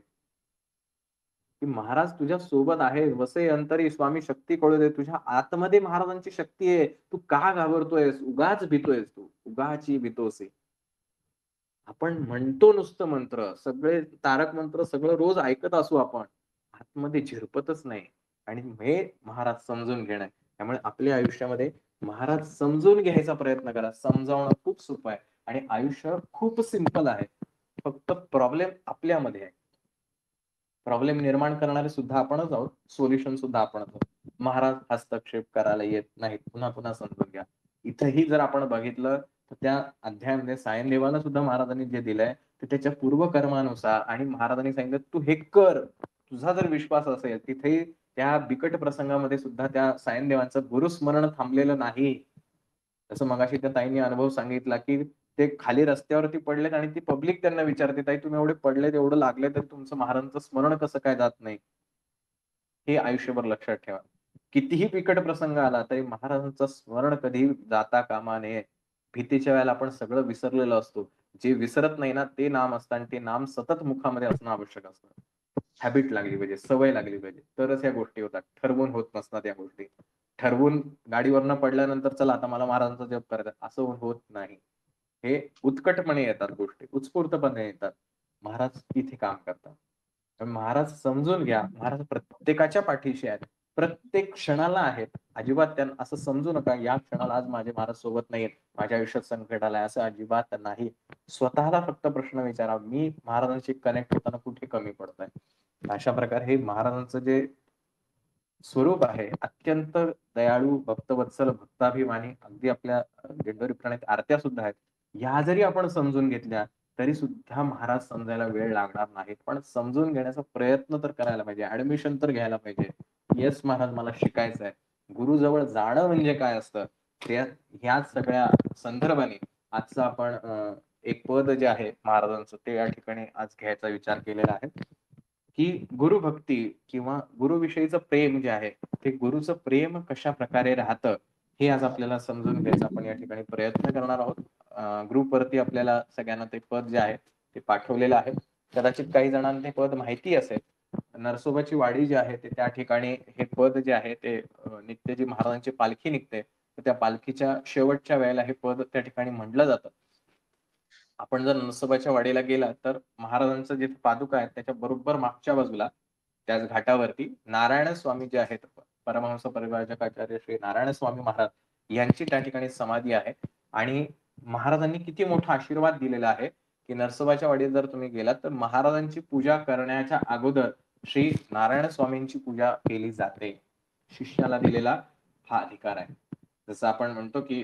की महाराज तुझ्या सोबत आहे. वसई अंतरी स्वामी शक्ती कळू दे. तुझ्या आतमध्ये महाराजांची शक्ती आहे. तू का घाबरतोयस? उगाच भीतोयस तू. उगाची भीतोसी. आपण म्हणतो नुसतं मंत्र, सगळे तारक मंत्र सगळं रोज ऐकत असू आपण. आतमध्ये झिरपतच नाही आणि हे महाराज समजून घेणं आहे. त्यामुळे आपल्या आयुष्यामध्ये महाराज समजून घ्यायचा प्रयत्न करा. समजावणं खूप सोपं आहे आणि आयुष्य खूप सिंपल आहे. फक्त प्रॉब्लेम आपल्यामध्ये आहे. प्रॉब्लेम निर्माण करणारे सुद्धा आपणच आहोत. सोल्युशन सुद्धा आपणच आहोत. महाराज हस्तक्षेप करायला येत नाहीत. पुन्हा-पुन्हा समजून घ्या. इथंही जर आपण बघितलं तर त्या अध्यायामध्ये सायनदेवाला सुद्धा महाराजांनी जे दिलंय, ते त्याच्या पूर्वकर्मानुसार आणि महाराजांनी सांगितलं, "तू हे कर." तुझा जर विश्वास असेल, तिथेही त्या बिकट प्रसंगामध्ये सुद्धा त्या सायनदेवांचं गुरुस्मरण थांबलेलं नाही. जसं मगाशी त्या ताईंनी अनुभव सांगितला, की ते खाली रस्त्यावरती पडलेत आणि ती पब्लिक त्यांना विचारते, "ताई तुम्ही एवढे पडलेत, एवढं लागलंय, तरी तुमचं महाराजांचं स्मरण कसं काय जात नाही?" हे आयुष्यभर लक्षात ठेवा. कितीही बिकट प्रसंग आला तरी महाराजांचं स्मरण कधीही जाता कामा नये. भीतीच्या वेळेला आपण सगळं विसरलेलो असतो. जे विसरत नाही ना, ते नाम असतं आणि ते नाम सतत मुखामध्ये असणं आवश्यक असतं. हॅबिट लागली पाहिजे, सवय लागली पाहिजे. तरच ह्या गोष्टी होतात. ठरवून होत नसतात या गोष्टी. ठरवून गाडीवरनं पडल्यानंतर चला आता मला महाराजांचा जप करायचा असं होत नाही. हे उत्कटपणे येतात गोष्टी, उत्स्फूर्तपणे येतात. महाराज इथे काम करतात. तर महाराज समजून घ्या, महाराज प्रत्येकाच्या पाठीशी आहेत. प्रत्येक क्षणाला आहेत. अजिबात त्यांना असं समजू नका, या क्षणाला आज माझे महाराज सोबत नाहीयेत. माझ्या आयुष्यात संकट आलंय असं अजिबात नाही. स्वतःला फक्त प्रश्न विचारा, मी महाराजांशी कनेक्ट होताना कुठे कमी पडतोय? अशा प्रकारे हे महाराजांचं जे स्वरूप आहे अत्यंत दयाळू, भक्तवत्सल, भक्ताभिमानी, अगदी आपल्या दिंडोरी पुराणात आरत्या सुद्धा आहेत. ह्या जरी आपण समजून घेतल्या तरी सुद्धा महाराज समजायला वेळ लागणार नाही. पण समजून घेण्याचा प्रयत्न तर करायला पाहिजे. ऍडमिशन तर घ्यायला पाहिजे. येस महाराज मला शिकायचं आहे. गुरुजवळ जाणं म्हणजे काय असतं त्या ह्या सगळ्या संदर्भाने आजचं आपण एक पद जे आहे महाराजांचं ते या ठिकाणी आज घ्यायचा विचार केलेला आहे. की गुरुभक्ती किंवा गुरुविषयीचं प्रेम जे आहे ते गुरुचं प्रेम कशा प्रकारे राहतं हे आज आपल्याला समजून घ्यायचा आपण या ठिकाणी प्रयत्न करणार आहोत. ग्रुपवरती आपल्याला सगळ्यांना ते पद जे आहे ते पाठवलेलं आहे. कदाचित काही जणांना ते पद माहिती असेल. नरसोबाची वाडी जी आहे ते त्या ठिकाणी हे पद जे आहे ते नित्य जी महाराजांची पालखी निघते तर त्या पालखीच्या शेवटच्या वेळेला हे पद त्या ठिकाणी म्हटलं जातं. आपण जर नरसोबाच्या वाडीला गेला तर महाराजांचं जिथे पादुका आहेत त्याच्या बरोबर मागच्या बाजूला त्याच घाटावरती नारायण स्वामी जे आहेत परमहंस परिव्राजकाचार्य श्री नारायण स्वामी महाराज यांची त्या ठिकाणी समाधी आहे. आणि महाराजांनी किती मोठा आशीर्वाद दिलेला आहे की नरसोबाच्या वाडीत जर तुम्ही गेलात तर महाराजांची पूजा करण्याच्या अगोदर श्री नारायण स्वामींची पूजा केली जाते. शिष्याला दिलेला हा अधिकार आहे. जसं आपण म्हणतो की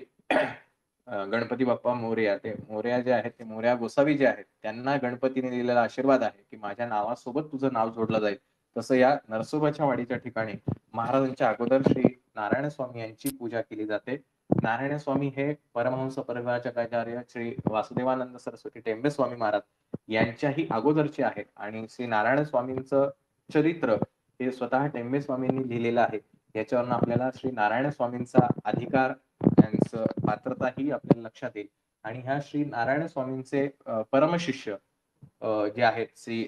गणपती बाप्पा मोरया ते मोरया जे आहेत ते मोरया गोसावी जे आहेत त्यांना गणपतीने दिलेला आशीर्वाद आहे की माझ्या नावासोबत तुझं नाव जोडलं जाईल. तसं या नरसोबाच्या वाडीच्या ठिकाणी महाराजांच्या अगोदर श्री नारायण स्वामी यांची पूजा केली जाते. नारायण स्वामी हे परमहंस परिव्राजकाचार्य श्री वासुदेवानंद सरस्वती टेंबे स्वामी महाराज यांच्याही अगोदरचे आहेत. आणि श्री नारायण स्वामींचं चरित्र हे स्वतः टेंबे स्वामींनी लिहिलेलं आहे. याच्यावरनं आपल्याला श्री नारायण स्वामींचा अधिकार त्यांचं पात्रता ही आपल्याला लक्षात येईल. आणि ह्या श्री नारायण स्वामींचे परमशिष्य जे आहेत श्री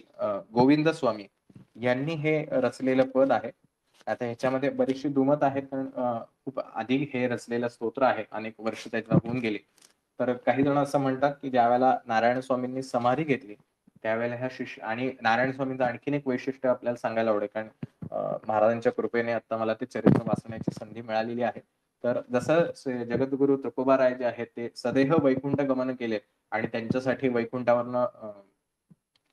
गोविंद स्वामी यांनी हे रचलेलं पद आहे. आता ह्याच्यामध्ये बरीचशी दुमत आहेत कारण खूप आधी हे रचलेलं स्तोत्र आहे. अनेक वर्ष त्याच्या होऊन गेली. तर काही जण असं म्हणतात की ज्या वेळेला नारायण स्वामींनी समाधी घेतली त्यावेळेला ह्या शिष्य आणि नारायण स्वामींचं आणखीन एक वैशिष्ट्य आपल्याला सांगायला आवडेल कारण महाराजांच्या कृपेने आता मला ते चरित्र वाचण्याची संधी मिळालेली आहे. तर जसं जगद्गुरु तुकोबाराय जे आहेत ते सदेह वैकुंठ गमन केले आणि त्यांच्यासाठी वैकुंठावरनं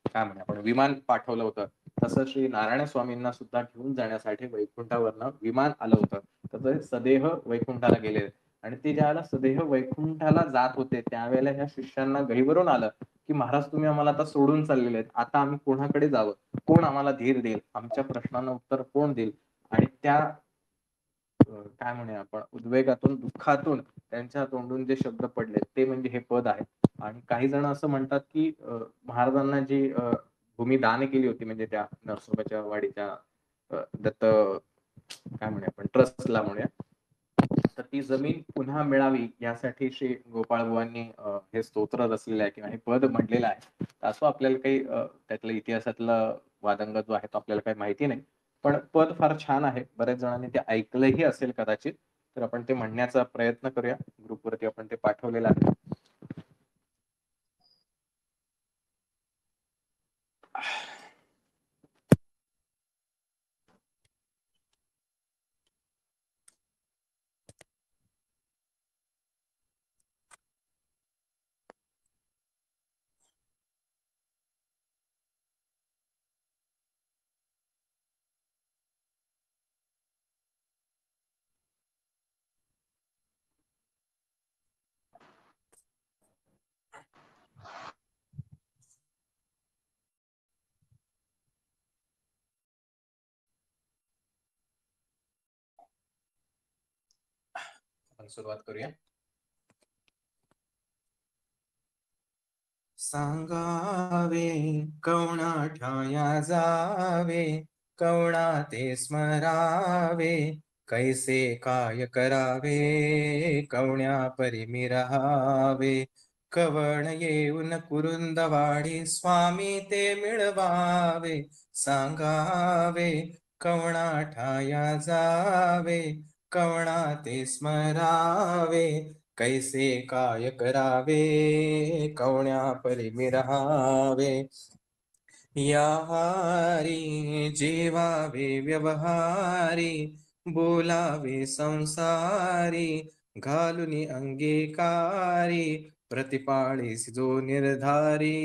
काय म्हणे आपण विमान पाठवलं होतं. तसं श्री नारायण स्वामींना सुद्धा घेऊन जाण्यासाठी वैकुंठावरनं विमान आलं होतं. तर ते सदेह वैकुंठाला गेले आणि ते ज्यावेळेला सदेह वैकुंठाला जात होते त्यावेळेला ह्या शिष्यांना गहिवरून आलं की महाराज तुम्ही आम्हाला आता सोडून चाललेले आहेत. आता आम्ही कोणाकडे जावं? कोण आम्हाला धीर देईल? आमच्या प्रश्नांना उत्तर कोण देईल? आणि त्या काय म्हणूया आपण उद्वेगातून दुःखातून त्यांच्या तोंडून जे शब्द पडले ते म्हणजे हे पद आहे. आणि काही जण असं म्हणतात की महाराजांना जी भूमी दान केली होती म्हणजे त्या नरसोबाच्या वाडीच्या दत्त काय म्हणूया आपण ट्रस्टला म्हणूया तर ती जमीन पुन्हा मिळावी यासाठी श्री गोपाळ बुवांनी हे स्तोत्र रचलेलं आहे किंवा हे पद म्हटलेलं आहे. असं आपल्याला काही त्यातला इतिहासातला वादंग जो आहे तो आपल्याला काही माहिती नाही. पण पद फार छान आहे. बऱ्याच जणांनी ते ऐकलंही असेल कदाचित. तर आपण ते म्हणण्याचा प्रयत्न करूया. ग्रुपवरती आपण ते पाठवलेलं आहे. आपण सुरुवात करूया. सांगावे कवणा ठाया जावे कवणा ते स्मरावे कैसे काय करावे कवण्या परी मी राहावे कवण येऊन कुरुंदवाडी स्वामी ते मिळवावे सांगावे कवणा ठाया जावे कवणा ते स्मरावे कैसे काय करावे कवण्या परी मी राहावे या हारी जेवावे व्यवहारी बोलावे संसारी घालून अंगीकारी प्रतिपाळीस जो निर्धारी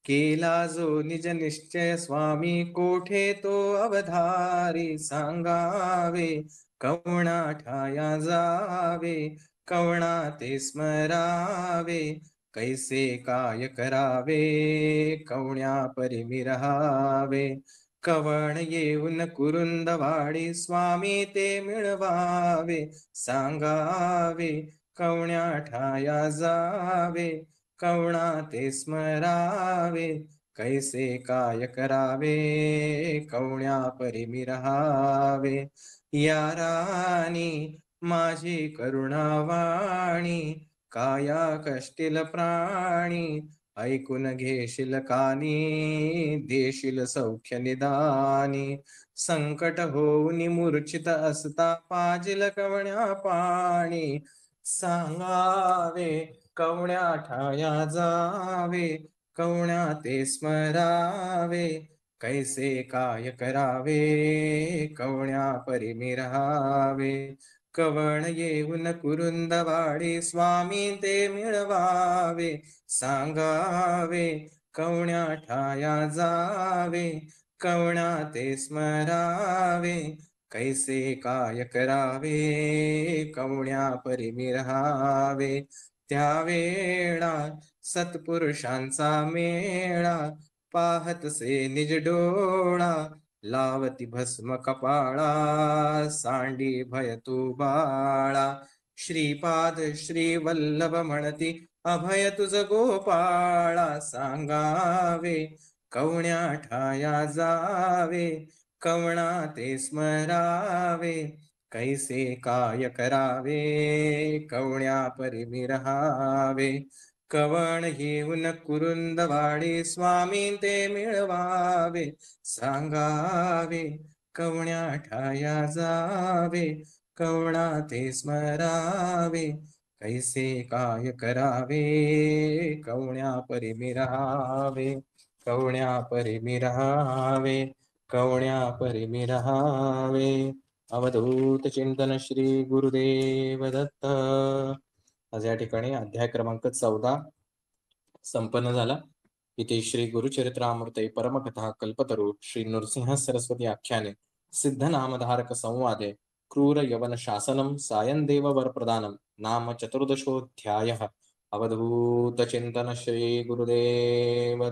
केला जो निज निश्चय स्वामी, कोठे तो अवधारी सांगावे. कवणा ठाया जावे, कवणा ते स्मरावे. कैसे काय करावे, कवण्या परी मिरहावे. कवण येऊन कुरुंदवाडी, स्वामी ते मिळवावे. सांगावे, कवण्या ठाया जावे, कवणा ते स्मरावे. कैसे काय करावे, कवण्या परी मिरहावे. या राणी माझी करुणावाणी, काया कष्टील प्राणी. ऐकून घेशील कानी, देशील सौख्य निदानी. संकट होऊन मूर्छित असता, पाजिल कवण्या पाणी. सांगावे, कवण्या ठाया जावे, कवण्या ते स्मरावे. कैसे काय करावे, कवण्या परी मिरहावे. कवण येऊन कुरुंदवाडी, स्वामी ते मिळवावे. सांगावे, कवण्या ठाया जावे, कवण्या ते स्मरावे. कैसे काय करावे, कवण्या परी मिरहावे. त्यावेळा सत्पुरुषांचा मेळा, पाहतसे निज डोळा. लावती भस्म कपाळा, सांडी भय तू बाळा. श्रीपाद श्री वल्लभ म्हणती, अभय तुझ गोपाळा. सांगावे, कवण्या ठाया जावे, कवणा ते स्मरावे. कैसे काय करावे, कवण्या परी मिरहावे. कवण येऊन कुरुंदवाडी, स्वामी ते मिळवावे. सांगावे, कवण्या ठाया जावे, कवणा ते स्मरावे. कैसे काय करावे, कवण्या परी मिरहावे. कवण्या परी मिरहावे, कवण्या परी मिरहावे. अवधूत चिंतन श्री गुरुदेव दत्त. आज या ठिकाणी अध्याय क्रमांक 14 संपन्न झाला. इथे श्री गुरुचरित्रामृते परमकथा कल्पतरू श्री नृसिंह सरस्वती आख्याने सिद्धनामधारक संवादे क्रूर यवन शासनम सायंदेव वरप्रदानम नाम चतुर्दशोऽध्यायः. अवधूत चिंतन श्री गुरुदेव